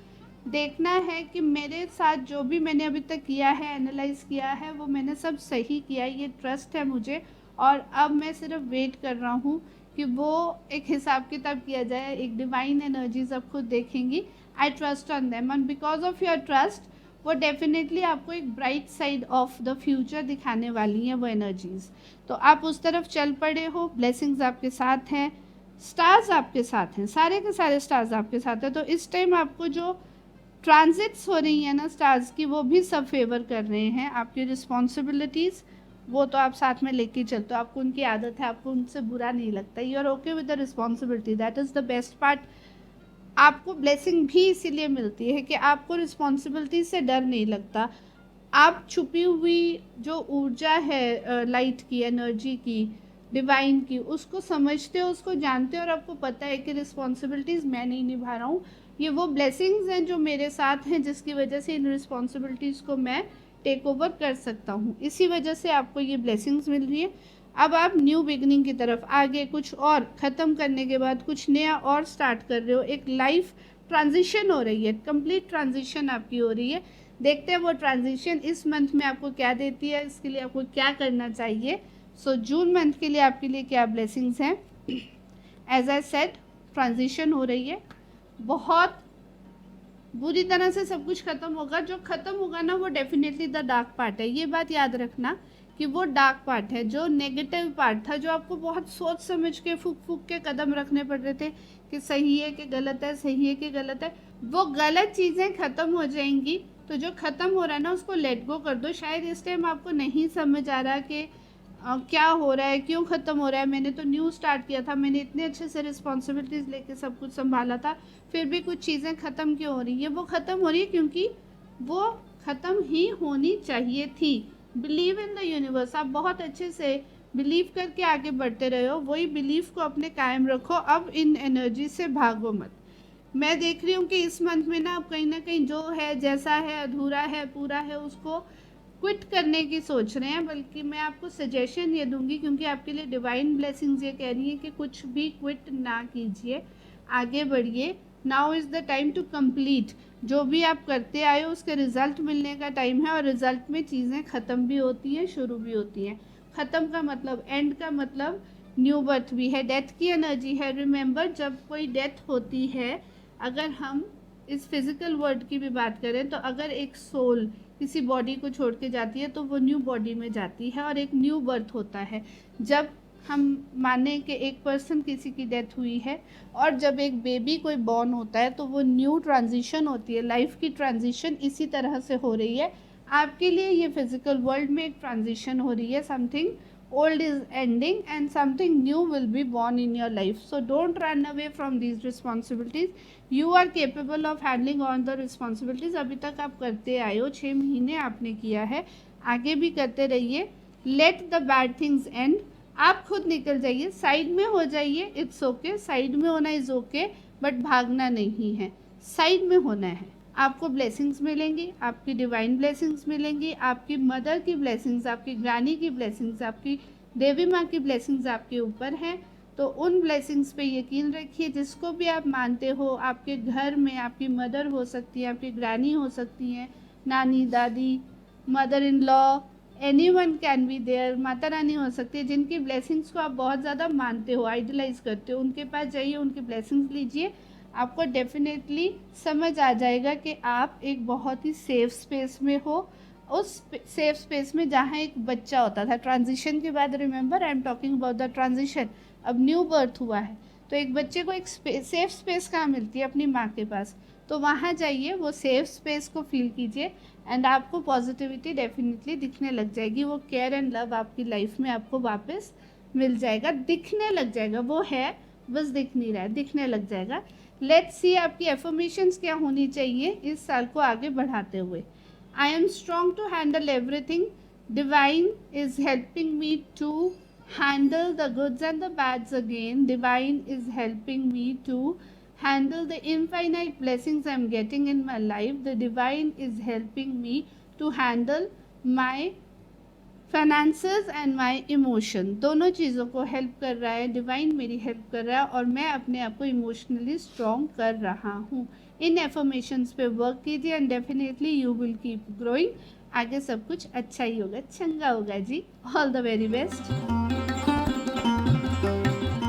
देखना है कि मेरे साथ जो भी मैंने अभी तक किया है, एनालाइज किया है, वो मैंने सब सही किया है, ये ट्रस्ट है मुझे। और अब मैं सिर्फ वेट कर रहा हूँ कि वो एक हिसाब किताब किया जाए, एक डिवाइन एनर्जी सब खुद देखेंगी। I trust on them and because of your trust वो डेफिनेटली आपको एक bright side of the future दिखाने वाली हैं वो एनर्जीज़। तो आप उस तरफ चल पड़े हो, ब्लेसिंग्स आपके साथ हैं, स्टार्स आपके साथ हैं, सारे के सारे स्टार्स आपके साथ हैं। तो इस टाइम आपको जो ट्रांजिट्स हो रही हैं ना स्टार्स की, वो भी सब फेवर कर रहे हैं। आपकी रिस्पॉन्सिबिलिटीज़ वो तो आप साथ में लेके चलते हो, आपको उनकी आदत है, आपको उनसे बुरा नहीं लगता। You are okay with the responsibility, that is the best part. आपको ब्लेसिंग भी इसीलिए मिलती है कि आपको रिस्पॉन्सिबिलिटी से डर नहीं लगता। आप छुपी हुई जो ऊर्जा है लाइट की, एनर्जी की, डिवाइन की, उसको समझते हो, उसको जानते हो और आपको पता है कि रिस्पॉन्सिबिलिटीज़ मैं नहीं निभा रहा हूँ, ये वो ब्लेसिंग्स हैं जो मेरे साथ हैं, जिसकी वजह से इन रिस्पॉन्सिबिलिटीज़ को मैं टेक ओवर कर सकता हूँ। इसी वजह से आपको ये ब्लेसिंग्स मिल रही है। अब आप न्यू बिगनिंग की तरफ आगे, कुछ और ख़त्म करने के बाद कुछ नया और स्टार्ट कर रहे हो। एक लाइफ ट्रांजिशन हो रही है, कंप्लीट ट्रांजिशन आपकी हो रही है। देखते हैं वो ट्रांजिशन इस मंथ में आपको क्या देती है, इसके लिए आपको क्या करना चाहिए। सो जून मंथ के लिए आपके लिए क्या ब्लेसिंग्स हैं। एज आई सेड, ट्रांजिशन हो रही है, बहुत बुरी तरह से सब कुछ ख़त्म होगा। जो ख़त्म होगा ना वो डेफिनेटली द डार्क पार्ट है। ये बात याद रखना कि वो डार्क पार्ट है, जो नेगेटिव पार्ट था, जो आपको बहुत सोच समझ के फूक फूक के कदम रखने पड़ रहे थे कि सही है कि गलत है, सही है कि गलत है, वो गलत चीज़ें ख़त्म हो जाएंगी। तो जो ख़त्म हो रहा है ना उसको लेट गो कर दो। शायद इस टाइम आपको नहीं समझ आ रहा कि क्या हो रहा है, क्यों ख़त्म हो रहा है। मैंने तो न्यू स्टार्ट किया था, मैंने इतने अच्छे से रिस्पॉन्सिबिलिटीज़ लेके सब कुछ संभाला था, फिर भी कुछ चीज़ें ख़त्म क्यों हो रही है। वो ख़त्म हो रही है क्योंकि वो ख़त्म ही होनी चाहिए थी। बिलीव इन द यूनिवर्स, आप बहुत अच्छे से बिलीव करके आगे बढ़ते रहे हो, वही बिलीव को अपने कायम रखो। अब इन एनर्जी से भागो मत। मैं देख रही हूँ कि इस मंथ में ना आप कहीं ना कहीं जो है, जैसा है, अधूरा है, पूरा है, उसको क्विट करने की सोच रहे हैं। बल्कि मैं आपको सजेशन ये दूंगी, क्योंकि आपके लिए डिवाइन ब्लेसिंग्स ये कह रही है कि कुछ भी क्विट ना कीजिए, आगे बढ़िए। Now is the time to complete. जो भी आप करते आए हो उसके रिजल्ट मिलने का टाइम है, और रिजल्ट में चीज़ें ख़त्म भी होती हैं, शुरू भी होती हैं। ख़त्म का मतलब, एंड का मतलब न्यू बर्थ भी है, डेथ की एनर्जी है। रिमेंबर, जब कोई डेथ होती है, अगर हम इस फिज़िकल वर्ल्ड की भी बात करें, तो अगर एक सोल किसी बॉडी को छोड़ के जाती है तो वो न्यू बॉडी में जाती है और एक न्यू बर्थ होता है। जब हम माने कि एक पर्सन किसी की डेथ हुई है और जब एक बेबी कोई बॉर्न होता है, तो वो न्यू ट्रांजिशन होती है, लाइफ की ट्रांजिशन इसी तरह से हो रही है। आपके लिए ये फिज़िकल वर्ल्ड में एक ट्रांजिशन हो रही है, something old is ending and something new will be born in your life. So don't run away from these responsibilities. You are capable of handling all the responsibilities. अभी तक आप करते आए हो, 6 महीने आपने किया है, आगे भी करते रहिए। Let the bad things end. आप खुद निकल जाइए, साइड में हो जाइए, इट्स ओके, साइड में होना इज़ ओके, बट भागना नहीं है, साइड में होना है। आपको ब्लेसिंग्स मिलेंगी, आपकी डिवाइन ब्लेसिंग्स मिलेंगी, आपकी मदर की ब्लेसिंग्स, आपकी ग्रानी की ब्लेसिंग्स, आपकी देवी माँ की ब्लेसिंग्स आपके ऊपर हैं। तो उन ब्लेसिंग्स पे यकीन रखिए। जिसको भी आप मानते हो, आपके घर में आपकी मदर हो सकती है, आपकी ग्रानी हो सकती हैं, नानी, दादी, mother in law, anyone can be there, माता रानी हो सकती है, जिनकी ब्लेसिंग्स को आप बहुत ज़्यादा मानते हो, आइडलाइज करते हो, उनके पास जाइए, उनकी ब्लेसिंग्स लीजिए। आपको डेफिनेटली समझ आ जाएगा कि आप एक बहुत ही सेफ स्पेस में हो, उस सेफ स्पेस में जहाँ एक बच्चा होता था ट्रांजिशन के बाद। Remember, I am talking about the transition. अब न्यू बर्थ हुआ है, तो एक बच्चे को एक सेफ स्पेस कहाँ मिलती है? अपनी माँ के पास। तो वहाँ जाइए, वो सेफ स्पेस को फील कीजिए, एंड आपको पॉजिटिविटी डेफिनेटली दिखने लग जाएगी। वो केयर एंड लव आपकी लाइफ में आपको वापस मिल जाएगा, दिखने लग जाएगा। वो है, बस दिख नहीं रहा है, दिखने लग जाएगा। लेट्स सी आपकी एफर्मेशंस क्या होनी चाहिए इस साल को आगे बढ़ाते हुए। I am strong to handle everything, divine is helping me to handle the goods and the bads again. Divine is helping me to handle the infinite blessings I'm getting in my life. The divine is helping me to handle my finances and my emotion. दोनों चीज़ों को help कर रहा है, divine मेरी help कर रहा है, और मैं अपने आप को इमोशनली स्ट्रॉन्ग कर रहा हूँ। इन एफर्मेशंस पे वर्क कीजिए and definitely you will keep growing. आगे सब कुछ अच्छा ही होगा, चंगा होगा जी। All the very best.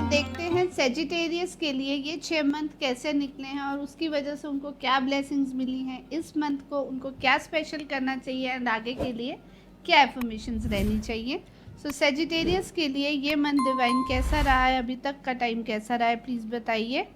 देखते हैं सेजिटेरियस के लिए ये 6 मंथ कैसे निकले हैं और उसकी वजह से उनको क्या ब्लेसिंग्स मिली हैं। इस मंथ को उनको क्या स्पेशल करना चाहिए एंड आगे के लिए क्या एफर्मेशंस रहनी चाहिए। सो सेजिटेरियस के लिए ये मंथ डिवाइन कैसा रहा है, अभी तक का टाइम कैसा रहा है, प्लीज़ बताइए।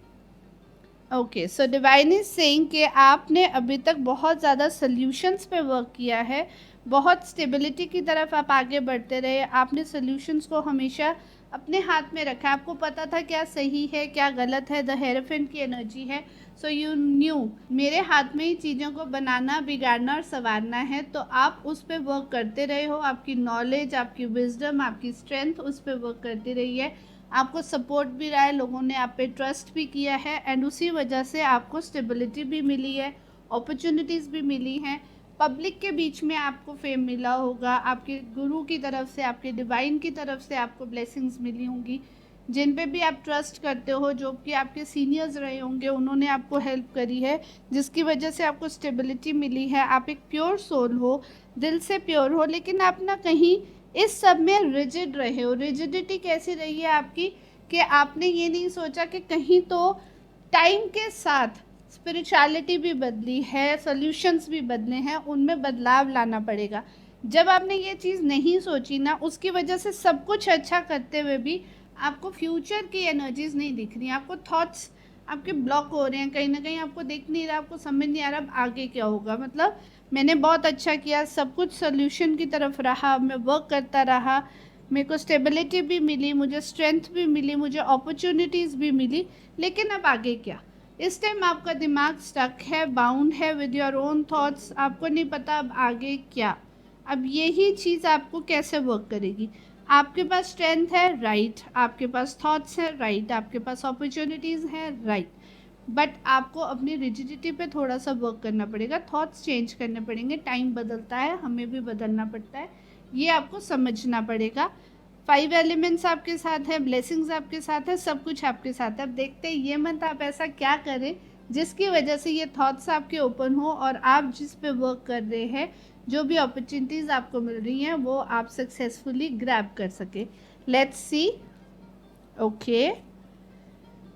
Okay, so divine is saying कि आपने अभी तक बहुत ज़्यादा सॉल्यूशंस पे वर्क किया है, बहुत स्टेबिलिटी की तरफ आप आगे बढ़ते रहे। आपने सॉल्यूशंस को हमेशा अपने हाथ में रखा, आपको पता था क्या सही है क्या गलत है। द हेरोफेंट की एनर्जी है, सो यू न्यू मेरे हाथ में ही चीज़ों को बनाना, बिगाड़ना और संवारना है। तो आप उस पर वर्क करते रहे हो, आपकी नॉलेज, आपकी विजडम, आपकी स्ट्रेंथ उस पर वर्क करती रही है। आपको सपोर्ट भी रहा है, लोगों ने आप पे ट्रस्ट भी किया है, एंड उसी वजह से आपको स्टेबिलिटी भी मिली है, अपॉर्चुनिटीज़ भी मिली हैं। पब्लिक के बीच में आपको फेम मिला होगा, आपके गुरु की तरफ से, आपके डिवाइन की तरफ से आपको ब्लेसिंग्स मिली होंगी। जिन पे भी आप ट्रस्ट करते हो, जो कि आपके सीनियर्स रहे होंगे, उन्होंने आपको हेल्प करी है, जिसकी वजह से आपको स्टेबिलिटी मिली है। आप एक प्योर सोल हो, दिल से प्योर हो, लेकिन आप ना कहीं इस सब में रिजिड रहे हो। रिजिडिटी कैसी रही है आपकी कि आपने ये नहीं सोचा कि कहीं तो टाइम के साथ स्पिरिचुअलिटी भी बदली है, सॉल्यूशंस भी बदले हैं, उनमें बदलाव लाना पड़ेगा। जब आपने ये चीज़ नहीं सोची ना, उसकी वजह से सब कुछ अच्छा करते हुए भी आपको फ्यूचर की एनर्जीज नहीं दिख रही, आपको थॉट्स आपके ब्लॉक हो रहे हैं, कहीं ना कहीं आपको दिख नहीं रहा, आपको समझ नहीं आ रहा अब आगे क्या होगा। मतलब मैंने बहुत अच्छा किया, सब कुछ सोल्यूशन की तरफ रहा, मैं वर्क करता रहा, मेरे को स्टेबिलिटी भी मिली, मुझे स्ट्रेंथ भी मिली, मुझे अपॉर्चुनिटीज़ भी मिली, लेकिन अब आगे क्या? इस टाइम आपका दिमाग स्टक है, बाउंड है विद योर ओन थॉट्स, आपको नहीं पता अब आगे क्या। अब यही चीज़ आपको कैसे वर्क करेगी? आपके पास स्ट्रेंथ है, राइट, आपके पास थॉट्स है, राइट, आपके पास अपॉर्चुनिटीज़ है, राइट, बट आपको अपनी रिजिडिटी पे थोड़ा सा वर्क करना पड़ेगा, थॉट्स चेंज करने पड़ेंगे, टाइम बदलता है, हमें भी बदलना पड़ता है, ये आपको समझना पड़ेगा। 5 एलिमेंट्स आपके साथ है, ब्लेसिंग्स आपके साथ है, सब कुछ आपके साथ है। अब देखते हैं ये मंथ आप ऐसा क्या करें जिसकी वजह से ये थॉट्स आपके ओपन हो और आप जिस पे वर्क कर रहे हैं, जो भी अपॉर्चुनिटीज़ आपको मिल रही हैं वो आप सक्सेसफुली ग्रैब कर सके। Let's see. ओके,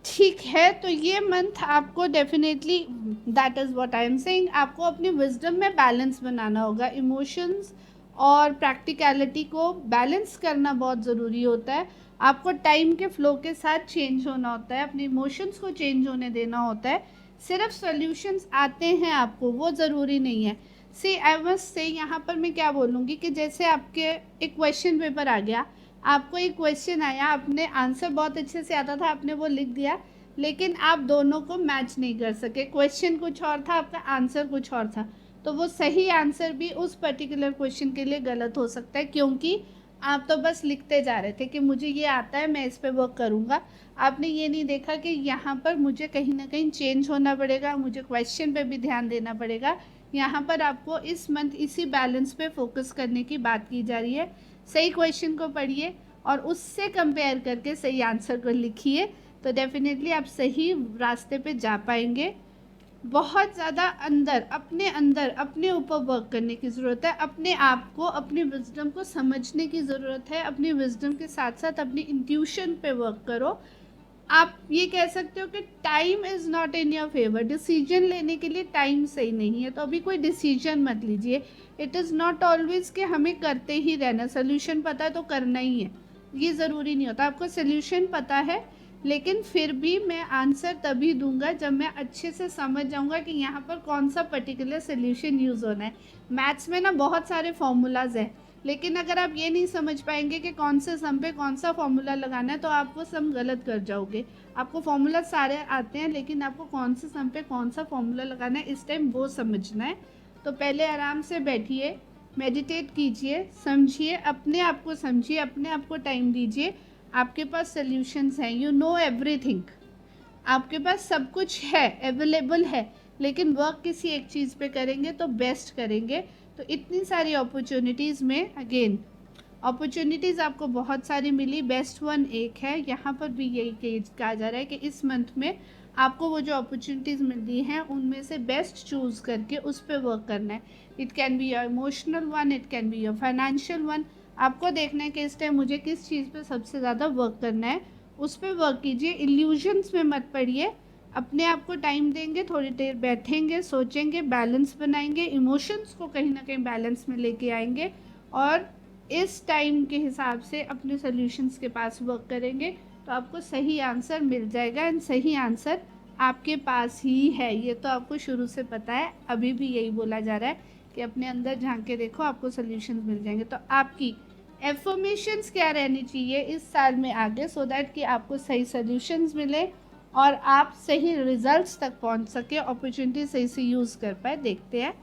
ठीक है, तो ये मंथ आपको definitely, that is what I am saying, आपको अपनी विजडम में बैलेंस बनाना होगा। इमोशंस और प्रैक्टिकलिटी को बैलेंस करना बहुत ज़रूरी होता है। आपको टाइम के फ्लो के साथ चेंज होना होता है, अपने इमोशंस को चेंज होने देना होता है। सिर्फ सॉल्यूशंस आते हैं आपको, वो ज़रूरी नहीं है। सी आई मस्ट से यहाँ पर मैं क्या बोलूँगी कि जैसे आपके एक क्वेश्चन पेपर आ गया, आपको एक क्वेश्चन आया, आपने आंसर बहुत अच्छे से आता था, आपने वो लिख दिया, लेकिन आप दोनों को मैच नहीं कर सके। क्वेश्चन कुछ और था, आपका आंसर कुछ और था, तो वो सही आंसर भी उस पर्टिकुलर क्वेश्चन के लिए गलत हो सकता है, क्योंकि आप तो बस लिखते जा रहे थे कि मुझे ये आता है, मैं इस पे वर्क करूँगा। आपने ये नहीं देखा कि यहाँ पर मुझे कहीं ना कहीं चेंज होना पड़ेगा, मुझे क्वेश्चन पे भी ध्यान देना पड़ेगा। यहाँ पर आपको इस मंथ इसी बैलेंस पे फोकस करने की बात की जा रही है। सही क्वेश्चन को पढ़िए और उससे कंपेयर करके सही आंसर को लिखिए, तो डेफिनेटली आप सही रास्ते पे जा पाएंगे। बहुत ज़्यादा अंदर अपने ऊपर वर्क करने की ज़रूरत है, अपने आप को, अपनी विजडम को समझने की ज़रूरत है। अपनी विजडम के साथ साथ अपनी इंट्यूशन पे वर्क करो। आप ये कह सकते हो कि time is not in your favour, decision लेने के लिए टाइम सही नहीं है, तो अभी कोई डिसीजन मत लीजिए। इट इज़ नॉट ऑलवेज़ कि हमें करते ही रहना, सोल्यूशन पता है तो करना ही है, ये ज़रूरी नहीं होता। आपको सोल्यूशन पता है, लेकिन फिर भी मैं आंसर तभी दूंगा जब मैं अच्छे से समझ जाऊंगा कि यहाँ पर कौन सा पर्टिकुलर सोल्यूशन यूज़ होना है। मैथ्स में ना बहुत सारे फॉर्मूलाज हैं, लेकिन अगर आप ये नहीं समझ पाएंगे कि कौन से सम पे कौन सा फॉर्मूला लगाना है, तो आप वो सम गलत कर जाओगे। आपको फॉर्मूला सारे आते हैं, लेकिन आपको कौन से सम पे कौन सा फॉर्मूला लगाना है इस टाइम वो समझना है। तो पहले आराम से बैठिए, मेडिटेट कीजिए, समझिए, अपने आप को समझिए, अपने आप को टाइम दीजिए। आपके पास सल्यूशंस हैं, यू नो एवरीथिंग, आपके पास सब कुछ है, अवेलेबल है, लेकिन वर्क किसी एक चीज़ पे करेंगे तो बेस्ट करेंगे। तो इतनी सारी अपॉर्चुनिटीज़ में, अगेन अपॉर्चुनिटीज़ आपको बहुत सारी मिली, बेस्ट वन एक है। यहाँ पर भी यही कहा जा रहा है कि इस मंथ में आपको वो जो अपॉर्चुनिटीज़ मिल रही हैं उनमें से बेस्ट चूज़ करके उस पर वर्क करना है। It can be your emotional one, it can be your financial one. आपको देखना है कि इस टाइम मुझे किस चीज़ पे सबसे ज़्यादा वर्क करना है, उस पर वर्क कीजिए। इल्यूजन्स में मत पड़िए, अपने आप को टाइम देंगे, थोड़ी देर बैठेंगे, सोचेंगे, बैलेंस बनाएंगे, इमोशंस को कहीं ना कहीं बैलेंस में लेके आएंगे और इस टाइम के हिसाब से अपने सॉल्यूशंस के पास वर्क करेंगे, तो आपको सही आंसर मिल जाएगा। एंड सही आंसर आपके पास ही है, ये तो आपको शुरू से पता है, अभी भी यही बोला जा रहा है कि अपने अंदर झांक के देखो, आपको सॉल्यूशंस मिल जाएंगे। तो आपकी एफर्मेशंस क्या रहनी चाहिए इस साल में आगे, सो दैट कि आपको सही सॉल्यूशंस मिले और आप सही रिजल्ट्स तक पहुंच सके, अपॉर्चुनिटी सही से यूज़ कर पाए। देखते हैं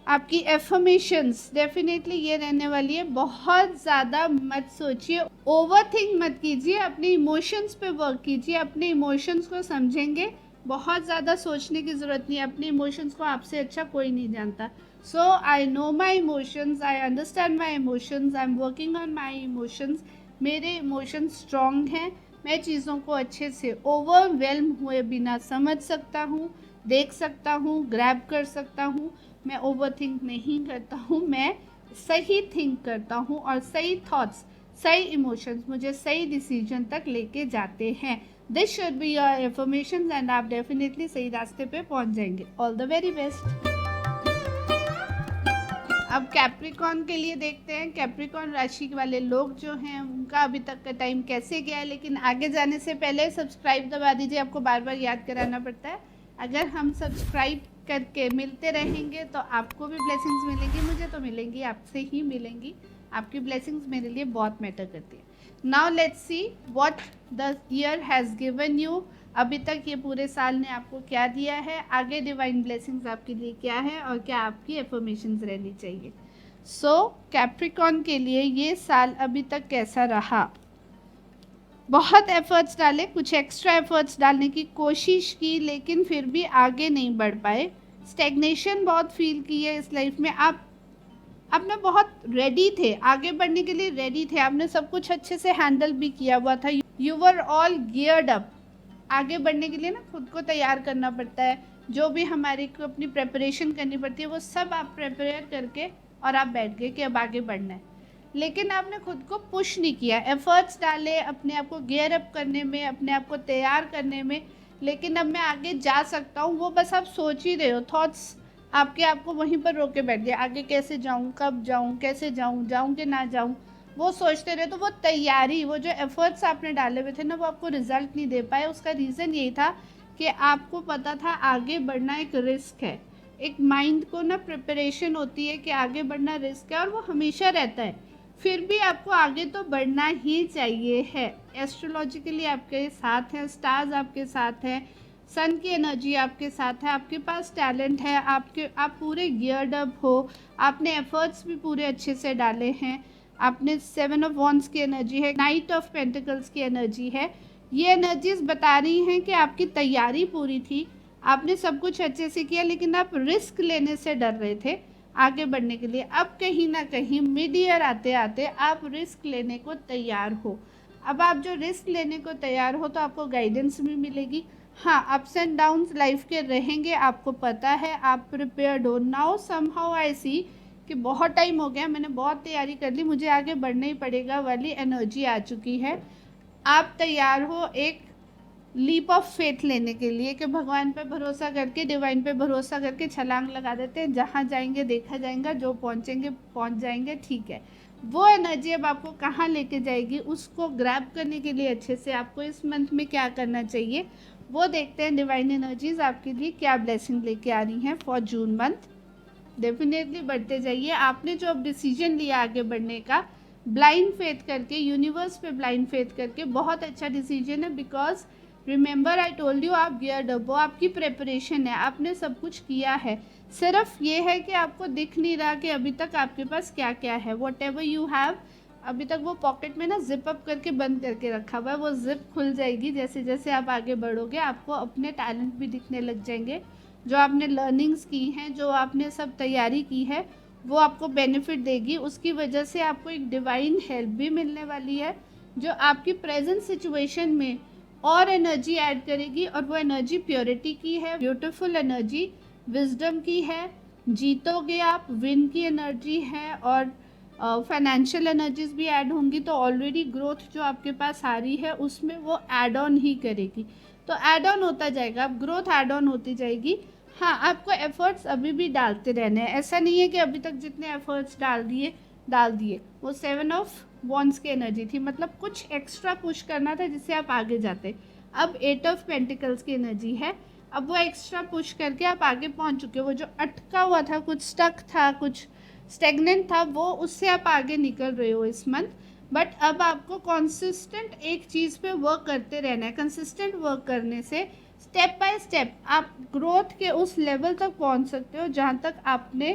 आपकी एफर्मेशंस डेफिनेटली ये रहने वाली है। बहुत ज़्यादा मत सोचिए, ओवरथिंक मत कीजिए, अपने इमोशंस पे वर्क कीजिए, अपने इमोशंस को समझेंगे। बहुत ज़्यादा सोचने की ज़रूरत नहीं है, अपने इमोशंस को आपसे अच्छा कोई नहीं जानता। So I know my emotions, I understand my emotions, I am working on my emotions. मेरे इमोशंस स्ट्रॉन्ग हैं, मैं चीज़ों को अच्छे से ओवरवेल्म हुए बिना समझ सकता हूँ, देख सकता हूँ, ग्रैब कर सकता हूँ। मैं ओवरथिंक नहीं करता हूँ, मैं सही थिंक करता हूँ और सही थॉट्स, सही इमोशंस मुझे सही डिसीजन तक लेके जाते हैं। This should be your information and आप डेफिनेटली सही रास्ते पे पहुँच जाएंगे। All the very best. अब कैप्रिकॉन के लिए देखते हैं, कैप्रिकॉन राशि वाले लोग जो हैं उनका अभी तक का टाइम कैसे गया है। लेकिन आगे जाने से पहले सब्सक्राइब दबा दीजिए, आपको बार बार याद कराना पड़ता है। अगर हम सब्सक्राइब करके मिलते रहेंगे तो आपको भी ब्लेसिंग्स मिलेंगी, मुझे तो मिलेंगी, आपसे ही मिलेंगी। आपकी ब्लेसिंग्स मेरे लिए बहुत मैटर करती है। Now let's see what the year has given you. अभी तक ये पूरे साल ने आपको क्या दिया है, आगे डिवाइन ब्लेसिंग्स आपके लिए क्या है और क्या आपकी एफर्मेशंस रहनी चाहिए। सो कैप्रिकॉन के लिए ये साल अभी तक कैसा रहा। बहुत एफर्ट्स डाले, कुछ एक्स्ट्रा एफर्ट्स डालने की कोशिश की, लेकिन फिर भी आगे नहीं बढ़ पाए। स्टेग्नेशन बहुत फील की है इस लाइफ में। आपने बहुत रेडी थे, आगे बढ़ने के लिए रेडी थे, आपने सब कुछ अच्छे से हैंडल भी किया हुआ था। You were all geared up. आगे बढ़ने के लिए ना खुद को तैयार करना पड़ता है, जो भी हमारी को अपनी प्रेपरेशन करनी पड़ती है वो सब आप प्रिपेयर करके और आप बैठ गए कि अब आगे बढ़ना है। लेकिन आपने खुद को पुश नहीं किया, एफर्ट्स डाले अपने आप को गियर अप करने में, अपने आप को तैयार करने में, लेकिन अब मैं आगे जा सकता हूँ वो बस आप सोच ही रहे हो। थॉट्स आपके आपको वहीं पर रोके बैठ गए, आगे कैसे जाऊँ, कब जाऊँ, कैसे जाऊँ, जाऊँ कि ना जाऊँ, वो सोचते रहे। तो वो तैयारी, वो जो एफर्ट्स आपने डाले हुए थे ना, वो आपको रिजल्ट नहीं दे पाए। उसका रीज़न यही था कि आपको पता था आगे बढ़ना एक रिस्क है। एक माइंड को ना प्रिपरेशन होती है कि आगे बढ़ना रिस्क है, और वो हमेशा रहता है। फिर भी आपको आगे तो बढ़ना ही चाहिए है। एस्ट्रोलॉजिकली आपके साथ है, स्टार्स आपके साथ हैं, सन की एनर्जी आपके साथ है, आपके पास टैलेंट है, आप पूरे गियर्ड अप हो, आपने एफर्ट्स भी पूरे अच्छे से डाले हैं। आपने 7 ऑफ वॉन्ड्स की एनर्जी है, नाइट ऑफ पेंटिकल्स की एनर्जी है। ये एनर्जीज बता रही हैं कि आपकी तैयारी पूरी थी, आपने सब कुछ अच्छे से किया, लेकिन आप रिस्क लेने से डर रहे थे आगे बढ़ने के लिए। अब कहीं ना कहीं मिड ईयर आते आते आप रिस्क लेने को तैयार हो। अब आप जो रिस्क लेने को तैयार हो तो आपको गाइडेंस भी मिलेगी। हाँ, अप्स एंड डाउन्स लाइफ के रहेंगे, आपको पता है, आप प्रिपेयर्ड हो। नाउ समहाउ आई सी कि बहुत टाइम हो गया, मैंने बहुत तैयारी कर ली, मुझे आगे बढ़ना ही पड़ेगा वाली एनर्जी आ चुकी है। आप तैयार हो एक लीप ऑफ फेथ लेने के लिए कि भगवान पे भरोसा करके, डिवाइन पे भरोसा करके छलांग लगा देते हैं, जहाँ जाएंगे देखा जाएगा, जो पहुँचेंगे पहुँच जाएंगे, ठीक है। वो एनर्जी अब आपको कहाँ लेके जाएगी, उसको ग्रैब करने के लिए अच्छे से आपको इस मंथ में क्या करना चाहिए वो देखते हैं। डिवाइन एनर्जीज आपके लिए क्या ब्लेसिंग लेके आ रही हैं फॉर जून मंथ। डेफिनेटली बढ़ते जाइए। आपने जो अब डिसीजन लिया आगे बढ़ने का, ब्लाइंड फेथ करके, यूनिवर्स पे ब्लाइंड फेथ करके, बहुत अच्छा डिसीजन है। Because remember I told you, आप गियर्ड अप हो, आपकी प्रेपरेशन है, आपने सब कुछ किया है। सिर्फ ये है कि आपको दिख नहीं रहा कि अभी तक आपके पास क्या क्या है। वॉट एवर यू हैव, अभी तक वो पॉकेट में ना जिप अप करके बंद करके रखा हुआ है, वो जिप खुल जाएगी जैसे जैसे आप आगे बढ़ोगे। आपको अपने टैलेंट भी दिखने लग जाएंगे, जो आपने लर्निंग्स की हैं, जो आपने सब तैयारी की है, वो आपको बेनिफिट देगी। उसकी वजह से आपको एक डिवाइन हेल्प भी मिलने वाली है, जो आपकी प्रेजेंट सिचुएशन में और एनर्जी ऐड करेगी। और वो एनर्जी प्योरिटी की है, ब्यूटीफुल एनर्जी, विजडम की है, जीतोगे आप, विन की एनर्जी है, और फाइनेंशियल एनर्जीज भी ऐड होंगी। तो ऑलरेडी ग्रोथ जो आपके पास आ रही है उसमें वो ऐड ऑन ही करेगी। तो ऐड ऑन होता जाएगा, अब ग्रोथ ऐड ऑन होती जाएगी। हाँ, आपको एफर्ट्स अभी भी डालते रहने हैं, ऐसा नहीं है कि अभी तक जितने एफर्ट्स डाल दिए। वो 7 ऑफ वॉन्ड्स की एनर्जी थी, मतलब कुछ एक्स्ट्रा पुश करना था जिससे आप आगे जाते। अब 8 ऑफ पेंटिकल्स की एनर्जी है, अब वो एक्स्ट्रा पुश करके आप आगे पहुंच चुके हो। वो जो अटका हुआ था, कुछ स्टक था, कुछ स्टेगनेंट था, वो उससे आप आगे निकल रहे हो इस मंथ। बट अब आपको कॉन्सिस्टेंट एक चीज़ पे वर्क करते रहना है। कंसिस्टेंट वर्क करने से स्टेप बाय स्टेप आप ग्रोथ के उस लेवल तक पहुंच सकते हो जहां तक आपने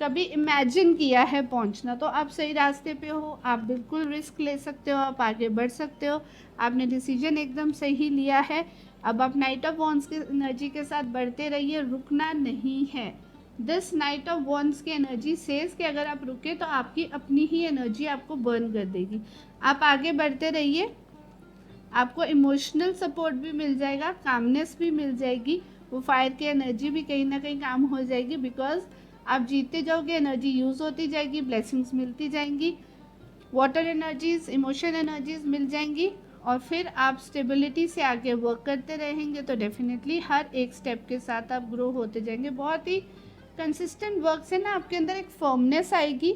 कभी इमेजिन किया है पहुंचना। तो आप सही रास्ते पे हो, आप बिल्कुल रिस्क ले सकते हो, आप आगे बढ़ सकते हो, आपने डिसीजन एकदम सही लिया है। अब आप नाइट ऑफ वॉन्ड्स की एनर्जी के साथ बढ़ते रहिए, रुकना नहीं है। दिस नाइट ऑफ वॉन्ड्स की एनर्जी सेज कि अगर आप रुके तो आपकी अपनी ही एनर्जी आपको बर्न कर देगी। आप आगे बढ़ते रहिए, आपको इमोशनल सपोर्ट भी मिल जाएगा, कामनेस भी मिल जाएगी, वो फायर की एनर्जी भी कहीं ना कहीं काम हो जाएगी। बिकॉज आप जीतते जाओगे, एनर्जी यूज़ होती जाएगी, ब्लेसिंग्स मिलती जाएंगी, वाटर एनर्जीज, इमोशन एनर्जीज मिल जाएंगी, और फिर आप स्टेबिलिटी से आगे वर्क करते रहेंगे। तो डेफिनेटली हर एक स्टेप के साथ आप ग्रो होते जाएंगे। बहुत ही कंसिस्टेंट वर्क से ना आपके अंदर एक फर्मनेस आएगी,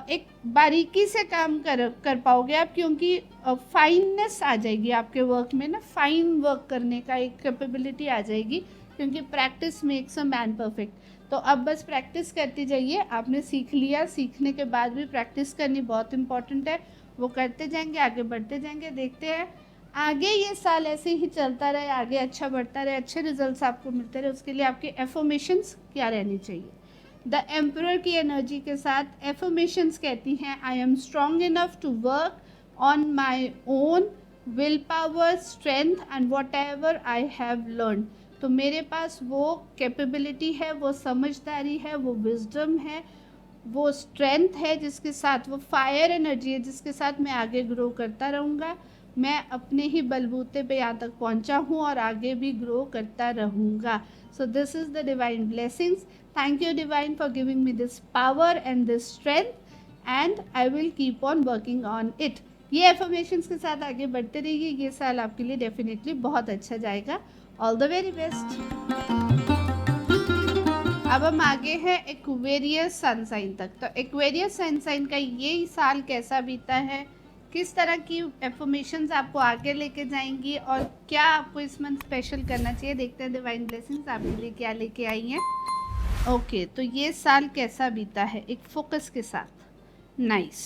एक बारीकी से काम कर पाओगे आप, क्योंकि फाइननेस आ जाएगी आपके वर्क में ना, फाइन वर्क करने का एक कैपेबिलिटी आ जाएगी, क्योंकि practice makes a man perfect. तो अब बस प्रैक्टिस करती जाइए। आपने सीख लिया, सीखने के बाद भी प्रैक्टिस करनी बहुत इंपॉर्टेंट है। वो करते जाएंगे, आगे बढ़ते जाएंगे। देखते हैं आगे ये साल ऐसे ही चलता रहे, आगे अच्छा बढ़ता रहे, अच्छे रिजल्ट्स आपको मिलते रहे। उसके लिए आपके एफर्मेशंस क्या रहनी चाहिए। द एम्परर की एनर्जी के साथ एफर्मेशंस कहती हैं, I am strong enough to work on my own willpower, strength and whatever I have learn. तो मेरे पास वो कैपेबिलिटी है, वो समझदारी है, वो विजडम है, वो स्ट्रेंथ है, जिसके साथ वो फायर एनर्जी है, जिसके साथ मैं आगे ग्रो करता रहूँगा। मैं अपने ही बलबूते पे यहाँ तक पहुँचा हूँ और आगे भी ग्रो करता रहूँगा। सो this is the divine blessings. Thank you divine for giving me this power and this strength, and I will keep on working on it. ये एफर्मेशंस के साथ आगे बढ़ते रहिए। ये साल आपके लिए डेफिनेटली बहुत अच्छा जाएगा। All the very best. अब हम आगे हैं एक्वेरियस सन साइन तक। तो एक्वेरियस सन साइन का ये साल कैसा बीता है, किस तरह की एफर्मेशंस आपको आगे लेके जाएंगी और क्या आपको इस मंथ स्पेशल करना चाहिए, देखते हैं डिवाइन ब्लेसिंग्स आपके लिए क्या लेके आई हैं। ओके, तो ये साल कैसा बीता है एक फोकस के साथ। नाइस।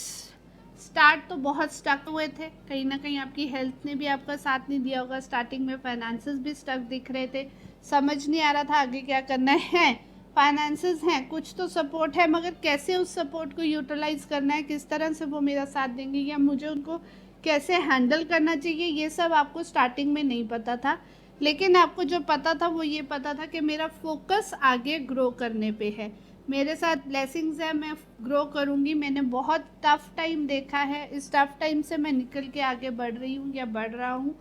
स्टार्ट तो बहुत स्टक हुए थे, कहीं ना कहीं आपकी हेल्थ ने भी आपका साथ नहीं दिया होगा। स्टार्टिंग में फाइनेंसेस भी स्टक दिख रहे थे, समझ नहीं आ रहा था आगे क्या करना है। फाइनेंसेस हैं, कुछ तो सपोर्ट है, मगर कैसे उस सपोर्ट को यूटिलाइज करना है, किस तरह से वो मेरा साथ देंगे या मुझे उनको कैसे हैंडल करना चाहिए, ये सब आपको स्टार्टिंग में नहीं पता था। लेकिन आपको जो पता था वो ये पता था कि मेरा फोकस आगे ग्रो करने पे है, मेरे साथ ब्लेसिंग्स है, मैं ग्रो करूँगी। मैंने बहुत टफ टाइम देखा है, इस टफ टाइम से मैं निकल के आगे बढ़ रही हूँ या बढ़ रहा हूँ,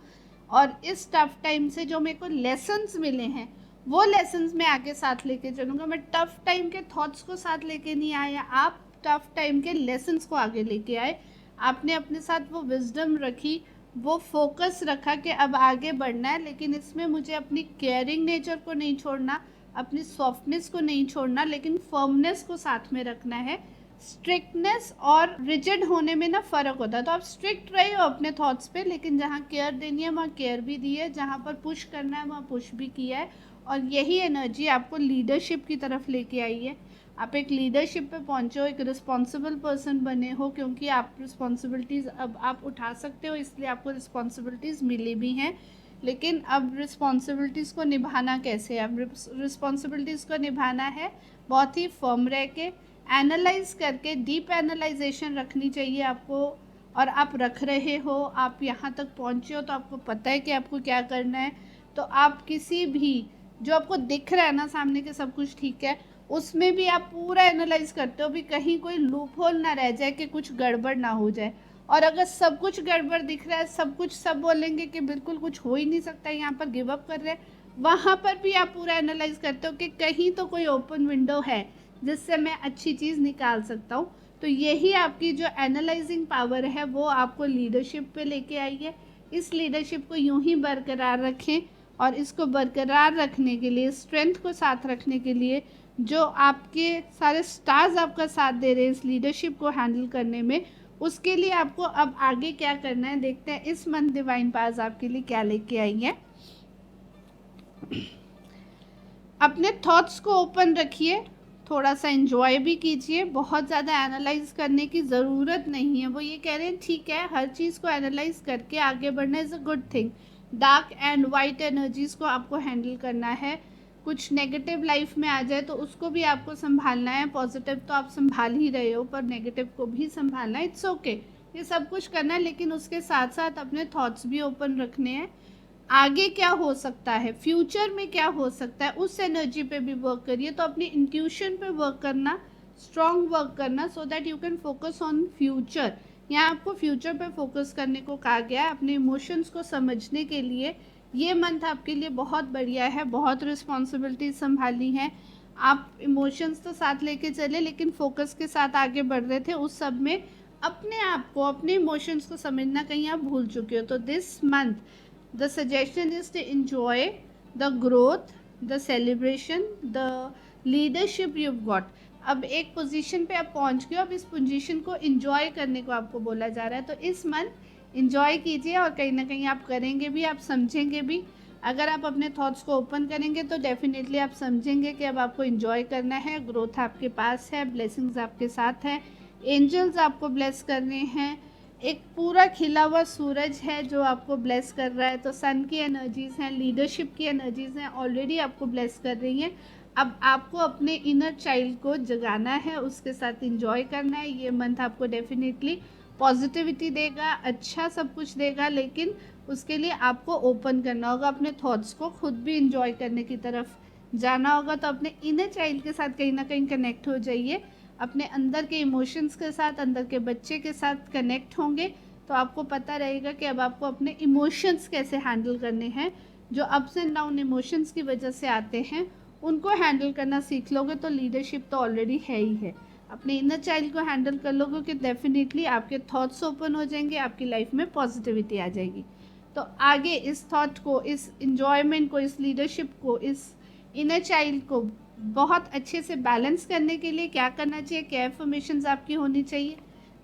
और इस टफ टाइम से जो मेरे को लेसन्स मिले हैं वो लेसन्स मैं आगे साथ लेके चलूँगा। मैं टफ टाइम के थॉट्स को साथ लेके नहीं आया, आप टफ टाइम के लेसन्स को आगे लेके आए। आपने अपने साथ वो विजडम रखी, वो फोकस रखा कि अब आगे बढ़ना है, लेकिन इसमें मुझे अपनी केयरिंग नेचर को नहीं छोड़ना, अपनी सॉफ्टनेस को नहीं छोड़ना, लेकिन फर्मनेस को साथ में रखना है। स्ट्रिक्टनेस और रिजिड होने में ना फ़र्क होता है। तो आप स्ट्रिक्ट रहे हो अपने थॉट्स पे, लेकिन जहाँ केयर देनी है वहाँ केयर भी दी है, जहाँ पर पुश करना है वहाँ पुश भी किया है। और यही एनर्जी आपको लीडरशिप की तरफ लेके आई है। आप एक लीडरशिप पे पहुँचे हो, एक रिस्पॉन्सिबल पर्सन बने हो, क्योंकि आप रिस्पॉन्सिबिलिटीज़ अब आप उठा सकते हो, इसलिए आपको रिस्पॉन्सिबिलिटीज़ मिली भी हैं। लेकिन अब रिस्पॉन्सिबिलिटीज़ को निभाना कैसे है, अब रिस्पॉन्सिबिलिटीज़ को निभाना है बहुत ही फर्म रह के, एनालाइज करके, डीप एनालाइजेशन रखनी चाहिए आपको। और आप रख रहे हो, आप यहाँ तक पहुँचे हो तो आपको पता है कि आपको क्या करना है। तो आप किसी भी जो आपको दिख रहा है ना सामने के सब कुछ ठीक है, उसमें भी आप पूरा एनालाइज करते हो भी कहीं कोई लूप होल ना रह जाए कि कुछ गड़बड़ ना हो जाए। और अगर सब कुछ गड़बड़ दिख रहा है, सब कुछ सब बोलेंगे कि बिल्कुल कुछ हो ही नहीं सकता, यहाँ पर गिव अप कर रहे हैं, वहाँ पर भी आप पूरा एनालाइज करते हो कि कहीं तो कोई ओपन विंडो है जिससे मैं अच्छी चीज़ निकाल सकता हूँ। तो यही आपकी जो एनालाइजिंग पावर है वो आपको लीडरशिप पे लेके आई है। इस लीडरशिप को यूं ही बरकरार रखें, और इसको बरकरार रखने के लिए, स्ट्रेंथ को साथ रखने के लिए, जो आपके सारे स्टार्स आपका साथ दे रहे हैं इस लीडरशिप को हैंडल करने में, उसके लिए आपको अब आगे क्या करना है, देखते हैं इस मंथ डिवाइन पावर्स आपके लिए क्या लेके आई है। अपने थॉट्स को ओपन रखिए, थोड़ा सा एंजॉय भी कीजिए, बहुत ज़्यादा एनालाइज करने की ज़रूरत नहीं है। वो ये कह रहे हैं ठीक है, हर चीज़ को एनालाइज करके आगे बढ़ना is a good thing. Dark and white energies को आपको हैंडल करना है, कुछ नेगेटिव लाइफ में आ जाए तो उसको भी आपको संभालना है। पॉजिटिव तो आप संभाल ही रहे हो, पर नेगेटिव को भी संभालना है। इट्स ओके, ये सब कुछ करना है, लेकिन उसके साथ साथ अपने थॉट्स भी ओपन रखने हैं। आगे क्या हो सकता है, फ्यूचर में क्या हो सकता है, उस एनर्जी पे भी वर्क करिए। तो अपनी इंट्यूशन पे वर्क करना, स्ट्रॉन्ग वर्क करना, so that you can focus on future. यहाँ आपको फ्यूचर पे फोकस करने को कहा गया है, अपने इमोशंस को समझने के लिए। ये मंथ आपके लिए बहुत बढ़िया है, बहुत रिस्पॉन्सिबिलिटीज संभाली हैं। आप इमोशंस तो साथ लेके चले, लेकिन फोकस के साथ आगे बढ़ रहे थे, उस सब में अपने आप को, अपने इमोशंस को समझना कहीं आप भूल चुके हो। तो this month the suggestion is to enjoy the growth, the celebration, the leadership you've got। अब एक पोजीशन पे आप पहुंच गए हो, अब इस पोजीशन को enjoy करने को आपको बोला जा रहा है। तो इस मंथ enjoy कीजिए, और कहीं ना कहीं आप करेंगे भी, आप समझेंगे भी। अगर आप अपने थॉट्स को ओपन करेंगे तो डेफिनेटली आप समझेंगे कि अब आपको enjoy करना है, ग्रोथ आपके पास है, ब्लेसिंग्स आपके साथ हैं, एंजल्स आपको ब्लेस कर रहे हैं, एक पूरा खिला हुआ सूरज है जो आपको ब्लेस कर रहा है। तो सन की एनर्जीज़ हैं, लीडरशिप की एनर्जीज़ हैं, ऑलरेडी आपको ब्लेस कर रही हैं। अब आपको अपने इनर चाइल्ड को जगाना है, उसके साथ एंजॉय करना है। ये मंथ आपको डेफिनेटली पॉजिटिविटी देगा, अच्छा सब कुछ देगा, लेकिन उसके लिए आपको ओपन करना होगा अपने थॉट्स को, खुद भी इंजॉय करने की तरफ जाना होगा। तो अपने इनर चाइल्ड के साथ कहीं ना कहीं कनेक्ट हो जाइए, अपने अंदर के इमोशंस के साथ, अंदर के बच्चे के साथ कनेक्ट होंगे तो आपको पता रहेगा कि अब आपको अपने इमोशंस कैसे हैंडल करने हैं। जो अप्स एंड डाउन इमोशंस की वजह से आते हैं उनको हैंडल करना सीख लोगे तो लीडरशिप तो ऑलरेडी है ही है। अपने इनर चाइल्ड को हैंडल कर लोगे कि डेफिनेटली आपके थॉट्स ओपन हो जाएंगे, आपकी लाइफ में पॉजिटिविटी आ जाएगी। तो आगे इस थॉट को, इस इन्जॉयमेंट को, इस लीडरशिप को, इस इनर चाइल्ड को बहुत अच्छे से बैलेंस करने के लिए क्या करना चाहिए, क्या एफर्मेशंस आपकी होनी चाहिए,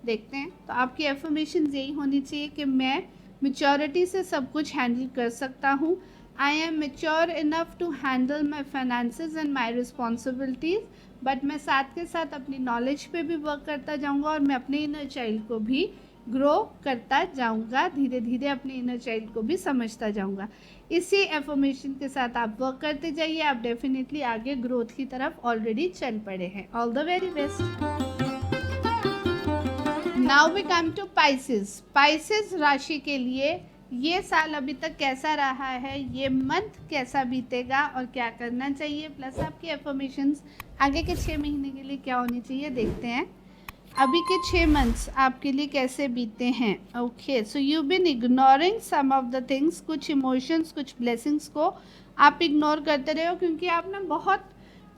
देखते हैं। तो आपकी एफर्मेशंस यही होनी चाहिए कि मैं मैच्योरिटी से सब कुछ हैंडल कर सकता हूँ। I am mature enough to handle my finances and my responsibilities. But मैं साथ के साथ अपनी नॉलेज पे भी वर्क करता जाऊँगा और मैं अपने इनर चाइल्ड को भी ग्रो करता जाऊँगा, धीरे धीरे अपने इनर चाइल्ड को भी समझता जाऊँगा। इसी एफर्मेशन के साथ आप वर्क करते जाइए, आप डेफिनेटली आगे ग्रोथ की तरफ ऑलरेडी चल पड़े हैं। All the very best. Now we come to Pisces. Pisces राशि के लिए ये साल अभी तक कैसा रहा है, ये मंथ कैसा बीतेगा और क्या करना चाहिए, प्लस आपकी एफर्मेशंस आगे के 6 महीने के लिए क्या होनी चाहिए, देखते हैं। अभी के 6 मंथ्स आपके लिए कैसे बीते हैं। Okay, so you been ignoring some of the things, कुछ इमोशंस, कुछ ब्लेसिंग्स को आप इग्नोर करते रहे हो क्योंकि आप ना बहुत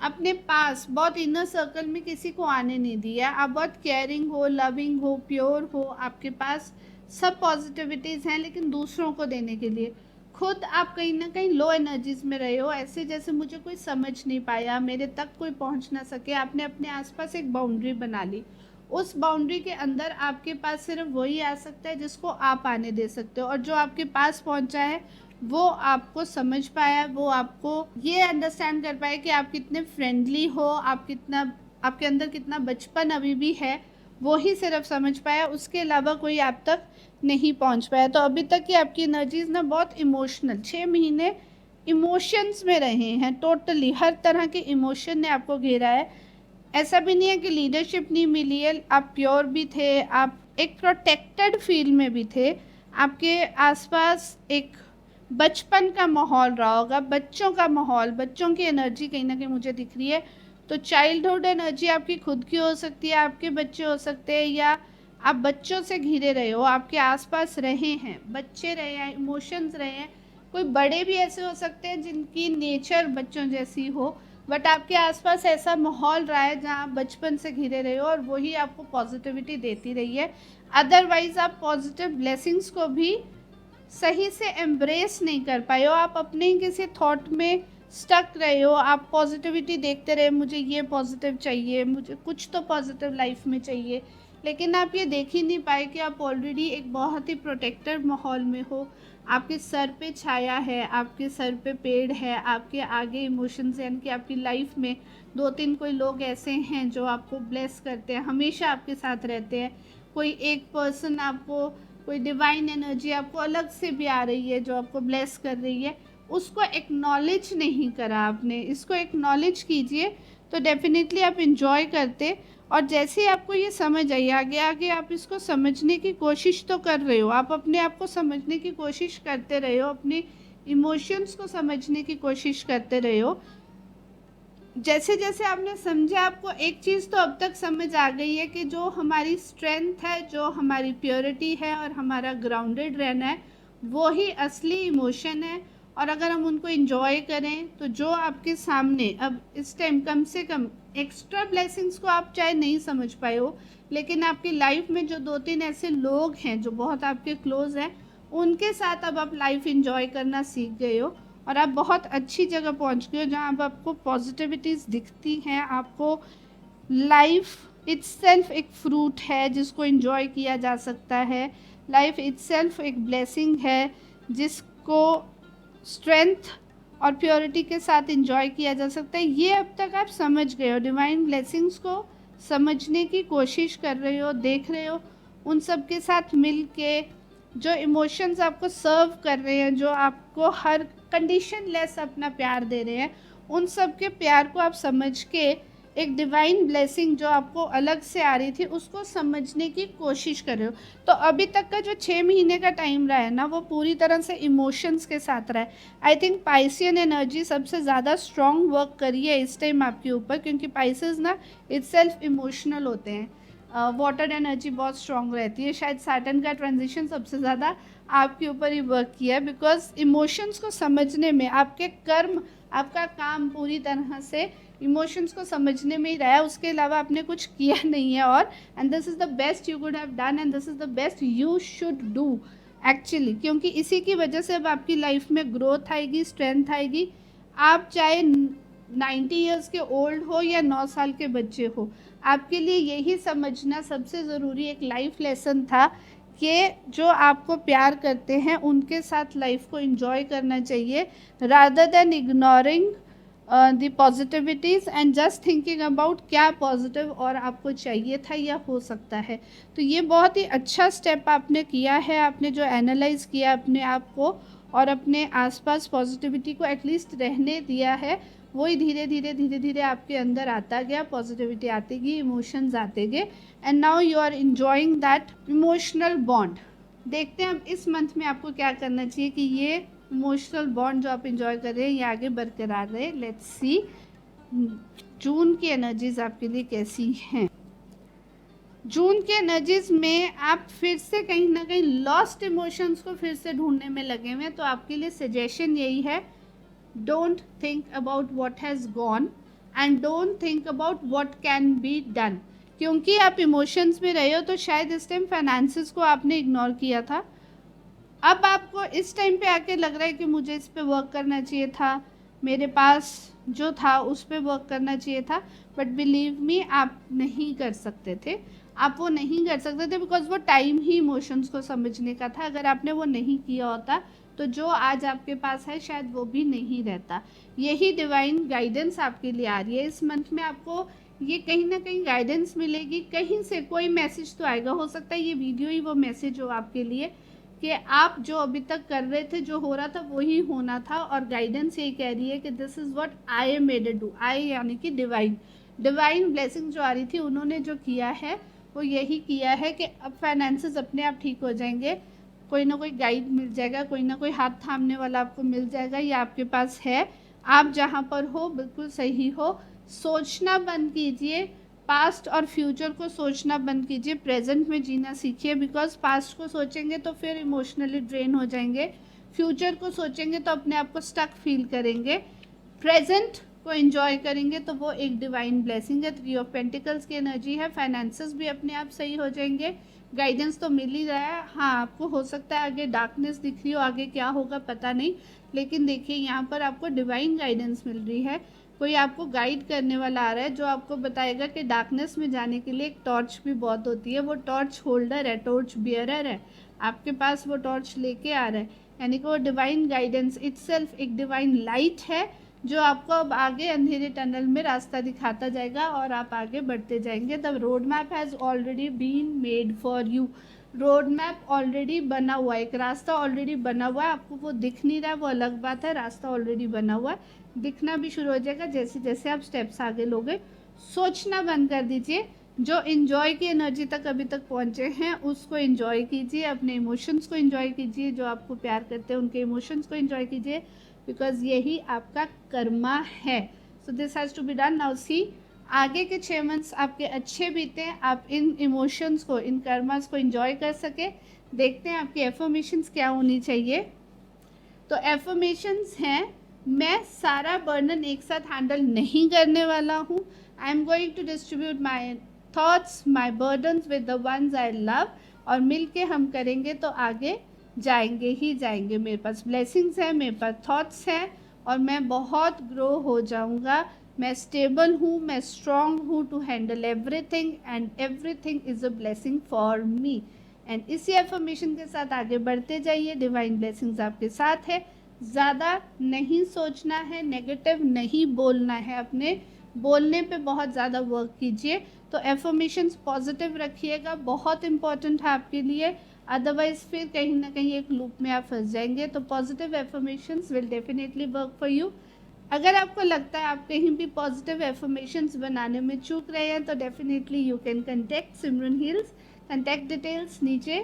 अपने पास, बहुत इनर सर्कल में किसी को आने नहीं दिया। आप बहुत केयरिंग हो, लविंग हो, प्योर हो, आपके पास सब पॉजिटिविटीज़ हैं, लेकिन दूसरों को देने के लिए खुद आप कहीं ना कहीं लो एनर्जीज में रहे हो, ऐसे जैसे मुझे कोई समझ नहीं पाया, मेरे तक कोई पहुंच ना सके। आपने अपने आसपास एक बाउंड्री बना ली, उस बाउंड्री के अंदर आपके पास सिर्फ वही आ सकता है जिसको आप आने दे सकते हो, और जो आपके पास पहुंचा है वो आपको समझ पाया, वो आपको ये अंडरस्टैंड कर पाया कि आप कितने फ्रेंडली हो, आप कितना, आपके अंदर कितना बचपन अभी भी है, वो ही सिर्फ समझ पाया, उसके अलावा कोई आप तक नहीं पहुंच पाया। तो अभी तक की आपकी एनर्जीज ना बहुत इमोशनल, 6 महीने इमोशंस में रहे हैं, टोटली हर तरह के इमोशन ने आपको घेरा है। ऐसा भी नहीं है कि लीडरशिप नहीं मिली है, आप प्योर भी थे, आप एक प्रोटेक्टेड फील्ड में भी थे, आपके आसपास एक बचपन का माहौल रहा होगा, बच्चों का माहौल, बच्चों की एनर्जी कहीं ना कहीं मुझे दिख रही है। तो चाइल्डहुड एनर्जी आपकी खुद की हो सकती है, आपके बच्चे हो सकते हैं, या आप बच्चों से घिरे रहे हो, आपके आसपास रहे हैं, बच्चे रहे हैं, इमोशंस रहे हैं। कोई बड़े भी ऐसे हो सकते हैं जिनकी नेचर बच्चों जैसी हो, बट आपके आसपास ऐसा माहौल रहा है जहाँ आप बचपन से घिरे रहे हो और वही आपको पॉजिटिविटी देती रही है। अदरवाइज आप पॉजिटिव ब्लेसिंग्स को भी सही से एम्ब्रेस नहीं कर पाए हो, आप अपने ही किसी थॉट में स्टक रहे हो, आप पॉजिटिविटी देखते रहे, मुझे ये पॉजिटिव चाहिए, मुझे कुछ तो पॉजिटिव लाइफ में चाहिए, लेकिन आप ये देख ही नहीं पाए कि आप ऑलरेडी एक बहुत ही प्रोटेक्टेड माहौल में हो। आपके सर पे छाया है, आपके सर पे पेड़ है, आपके आगे इमोशंस यानी कि आपकी लाइफ में 2-3 कोई लोग ऐसे हैं जो आपको ब्लेस करते हैं, हमेशा आपके साथ रहते हैं। कोई एक पर्सन आपको, कोई डिवाइन एनर्जी आपको अलग से भी आ रही है जो आपको ब्लेस कर रही है, उसको एक्नॉलेज नहीं करा आपने, इसको एक्नॉलेज कीजिए तो डेफिनेटली आप इंजॉय करते। और जैसे ही आपको ये समझ आई, आगे आगे आप इसको समझने की कोशिश तो कर रहे हो, आप अपने आप को समझने की कोशिश करते रहे हो, अपने इमोशंस को समझने की कोशिश करते रहे हो। जैसे जैसे आपने समझा, आपको एक चीज़ तो अब तक समझ आ गई है कि जो हमारी स्ट्रेंथ है, जो हमारी प्योरिटी है और हमारा ग्राउंडेड रहना है, वो ही असली इमोशन है। और अगर हम उनको इंजॉय करें तो जो आपके सामने अब इस टाइम, कम से कम एक्स्ट्रा ब्लेसिंग्स को आप चाहे नहीं समझ पाए हो, लेकिन आपकी लाइफ में जो 2-3 ऐसे लोग हैं जो बहुत आपके क्लोज हैं, उनके साथ अब आप लाइफ इंजॉय करना सीख गए हो और आप बहुत अच्छी जगह पहुंच गए हो जहाँ अब आपको पॉजिटिविटीज़ दिखती हैं। आपको लाइफ इट्सेल्फ एक फ्रूट है जिसको एंजॉय किया जा सकता है, लाइफ इट्सेल्फ एक ब्लेसिंग है जिसको स्ट्रेंथ और प्योरिटी के साथ एंजॉय किया जा सकता है। ये अब तक आप समझ गए हो, डिवाइन ब्लेसिंग्स को समझने की कोशिश कर रहे हो, देख रहे हो, उन सब के साथ मिल के जो इमोशंस आपको सर्व कर रहे हैं, जो आपको हर कंडीशन लेस अपना प्यार दे रहे हैं, उन सब के प्यार को आप समझ के एक डिवाइन ब्लेसिंग जो आपको अलग से आ रही थी उसको समझने की कोशिश कर रहे हो। तो अभी तक का जो 6 महीने का टाइम रहा है ना, वो पूरी तरह से इमोशंस के साथ रहा है। आई थिंक पाइसियन एनर्जी सबसे ज़्यादा स्ट्रॉन्ग वर्क करी है इस टाइम आपके ऊपर, क्योंकि पाइसेस ना इटसेल्फ इमोशनल होते हैं। वाटर एनर्जी बहुत स्ट्रॉन्ग रहती है। शायद सैटर्न का ट्रांजिशन सबसे ज़्यादा आपके ऊपर ही वर्क किया है, बिकॉज इमोशंस को समझने में आपके कर्म, आपका काम पूरी तरह से इमोशंस को समझने में ही रहा है। उसके अलावा आपने कुछ किया नहीं है। और and this is the best you could have done and this is the best you should do actually, क्योंकि इसी की वजह से अब आपकी लाइफ में ग्रोथ आएगी, स्ट्रेंथ आएगी। आप चाहे 90 ईयर्स के ओल्ड हो या 9 साल के बच्चे हो, आपके लिए यही समझना सबसे ज़रूरी एक लाइफ लेसन था कि जो आपको प्यार करते हैं उनके साथ लाइफ को एंजॉय करना चाहिए, rather than ignoring the positivities and just thinking about क्या पॉजिटिव और आपको चाहिए था या हो सकता है। तो ये बहुत ही अच्छा स्टेप आपने किया है। आपने जो एनालाइज किया अपने आप को और अपने आसपास पॉजिटिविटी को एटलीस्ट रहने दिया है, वही धीरे धीरे आपके अंदर आता गया, पॉजिटिविटी आती गई, इमोशंस आते गए, and now you are enjoying that emotional bond. देखते हैं अब इस मंथ में आपको क्या करना चाहिए कि ये इमोशनल बॉन्ड जो आप इंजॉय कर रहे हैं ये आगे बरकरार रहे। लेट्स सी जून की एनर्जीज आपके लिए कैसी हैं। जून के एनर्जीज में आप फिर से कहीं ना कहीं लॉस्ट इमोशंस को फिर से ढूंढने में लगे हुए हैं। तो आपके लिए सजेशन यही है, don't think about what has gone and don't think about what can be done. क्योंकि आप इमोशंस में रहे हो तो शायद इस टाइम फाइनेंसेस को आपने इग्नोर किया था। अब आपको इस टाइम पे आके लग रहा है कि मुझे इस पे वर्क करना चाहिए था, मेरे पास जो था उस पे वर्क करना चाहिए था, बट बिलीव मी आप नहीं कर सकते थे। आप वो नहीं कर सकते थे बिकॉज वो टाइम ही इमोशंस को समझने का था। अगर आपने वो नहीं किया होता तो जो आज आपके पास है शायद वो भी नहीं रहता। यही डिवाइन गाइडेंस आपके लिए आ रही है इस मंथ में। आपको ये कहीं ना कहीं गाइडेंस मिलेगी, कहीं से कोई मैसेज तो आएगा। हो सकता है ये वीडियो ही वो मैसेज हो आपके लिए कि आप जो अभी तक कर रहे थे, जो हो रहा था वही होना था। और गाइडेंस यही कह रही है कि this is what I am made to do. I यानी कि डिवाइन ब्लेसिंग जो आ रही थी, उन्होंने जो किया है वो यही किया है कि अब फाइनेंसेस अपने आप ठीक हो जाएंगे। कोई ना कोई गाइड मिल जाएगा, कोई ना कोई हाथ थामने वाला आपको मिल जाएगा। ये आपके पास है, आप जहाँ पर हो बिल्कुल सही हो। सोचना बंद कीजिए, पास्ट और फ्यूचर को सोचना बंद कीजिए, प्रेजेंट में जीना सीखिए। बिकॉज पास्ट को सोचेंगे तो फिर इमोशनली ड्रेन हो जाएंगे, फ्यूचर को सोचेंगे तो अपने आप को स्टक फील करेंगे, प्रेजेंट को एंजॉय करेंगे तो वो एक डिवाइन ब्लेसिंग है। 3 ऑफ पेंटिकल्स की एनर्जी है। फाइनेंसेस भी अपने आप सही हो जाएंगे, गाइडेंस तो मिल ही रहा है। हाँ, आपको हो सकता है आगे डार्कनेस दिख रही हो, आगे क्या होगा पता नहीं, लेकिन देखिए यहाँ पर आपको डिवाइन गाइडेंस मिल रही है। कोई आपको गाइड करने वाला आ रहा है जो आपको बताएगा कि डार्कनेस में जाने के लिए एक टॉर्च भी बहुत होती है। वो टॉर्च होल्डर है, टॉर्च बियरर है, आपके पास वो टॉर्च लेके आ रहा है। यानी कि वो डिवाइन गाइडेंस इटसेल्फ एक डिवाइन लाइट है जो आपको अब आगे अंधेरे टनल में रास्ता दिखाता जाएगा और आप आगे बढ़ते जाएंगे। The road map has already been made for you. Road map already बना हुआ है, एक रास्ता ऑलरेडी बना हुआ है। आपको वो दिख नहीं रहा है वो अलग बात है, रास्ता ऑलरेडी बना हुआ है, दिखना भी शुरू हो जाएगा जैसे जैसे आप स्टेप्स आगे लोगे। सोचना बंद कर दीजिए, जो इन्जॉय की एनर्जी तक अभी तक पहुंचे हैं उसको इन्जॉय कीजिए, अपने इमोशंस को इन्जॉय कीजिए, जो आपको प्यार करते हैं उनके इमोशंस को इन्जॉय कीजिए, बिकॉज यही आपका कर्मा है। So this has to be done. Now see, आगे के 6 मंथ्स आपके अच्छे बीते, आप इन इमोशंस को, इन कर्मास को इन्जॉय कर सके। देखते हैं आपकी एफर्मेशंस क्या होनी चाहिए। तो एफर्मेशंस हैं, मैं सारा बर्डन एक साथ हैंडल नहीं करने वाला हूँ। I am going to distribute my thoughts, my burdens with the ones I love, और मिल के हम करेंगे तो आगे जाएंगे ही जाएंगे। मेरे पास ब्लेसिंग्स हैं, मेरे पास थॉट्स हैं, और मैं बहुत ग्रो हो जाऊँगा। मैं स्टेबल हूँ, मैं स्ट्रॉन्ग हूँ to handle everything, and everything is a blessing for me. And इसी एफर्मेशन के साथ आगे बढ़ते जाइए। डिवाइन ब्लेसिंग्स आपके साथ है। ज़्यादा नहीं सोचना है, नेगेटिव नहीं बोलना है, अपने बोलने पे बहुत ज़्यादा वर्क कीजिए। तो एफर्मेशंस पॉजिटिव रखिएगा, बहुत इंपॉर्टेंट है आपके लिए, अदरवाइज फिर कहीं ना कहीं एक लूप में आप फंस जाएंगे। तो positive affirmations will definitely work for you. अगर आपको लगता है आप कहीं भी पॉजिटिव एफर्मेशंस बनाने में चूक रहे हैं तो definitely you can contact Simran Hills. Contact details नीचे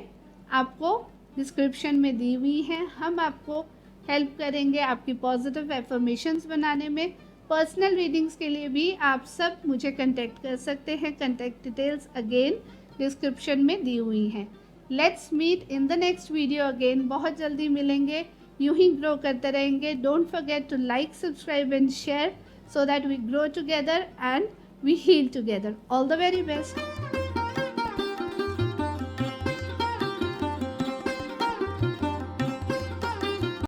आपको डिस्क्रिप्शन में दी हुई हैं। हम आपको हेल्प करेंगे आपकी पॉजिटिव एफर्मेशंस बनाने में। पर्सनल रीडिंग्स के लिए भी आप सब मुझे कंटेक्ट कर सकते हैं। कंटेक्ट डिटेल्स अगेन डिस्क्रिप्शन में दी हुई हैं। Let's meet in the next video again. बहुत जल्दी मिलेंगे, यूं ही ग्रो करते रहेंगे। Don't forget to like, subscribe and share so that we grow together and we heal together. All the very best.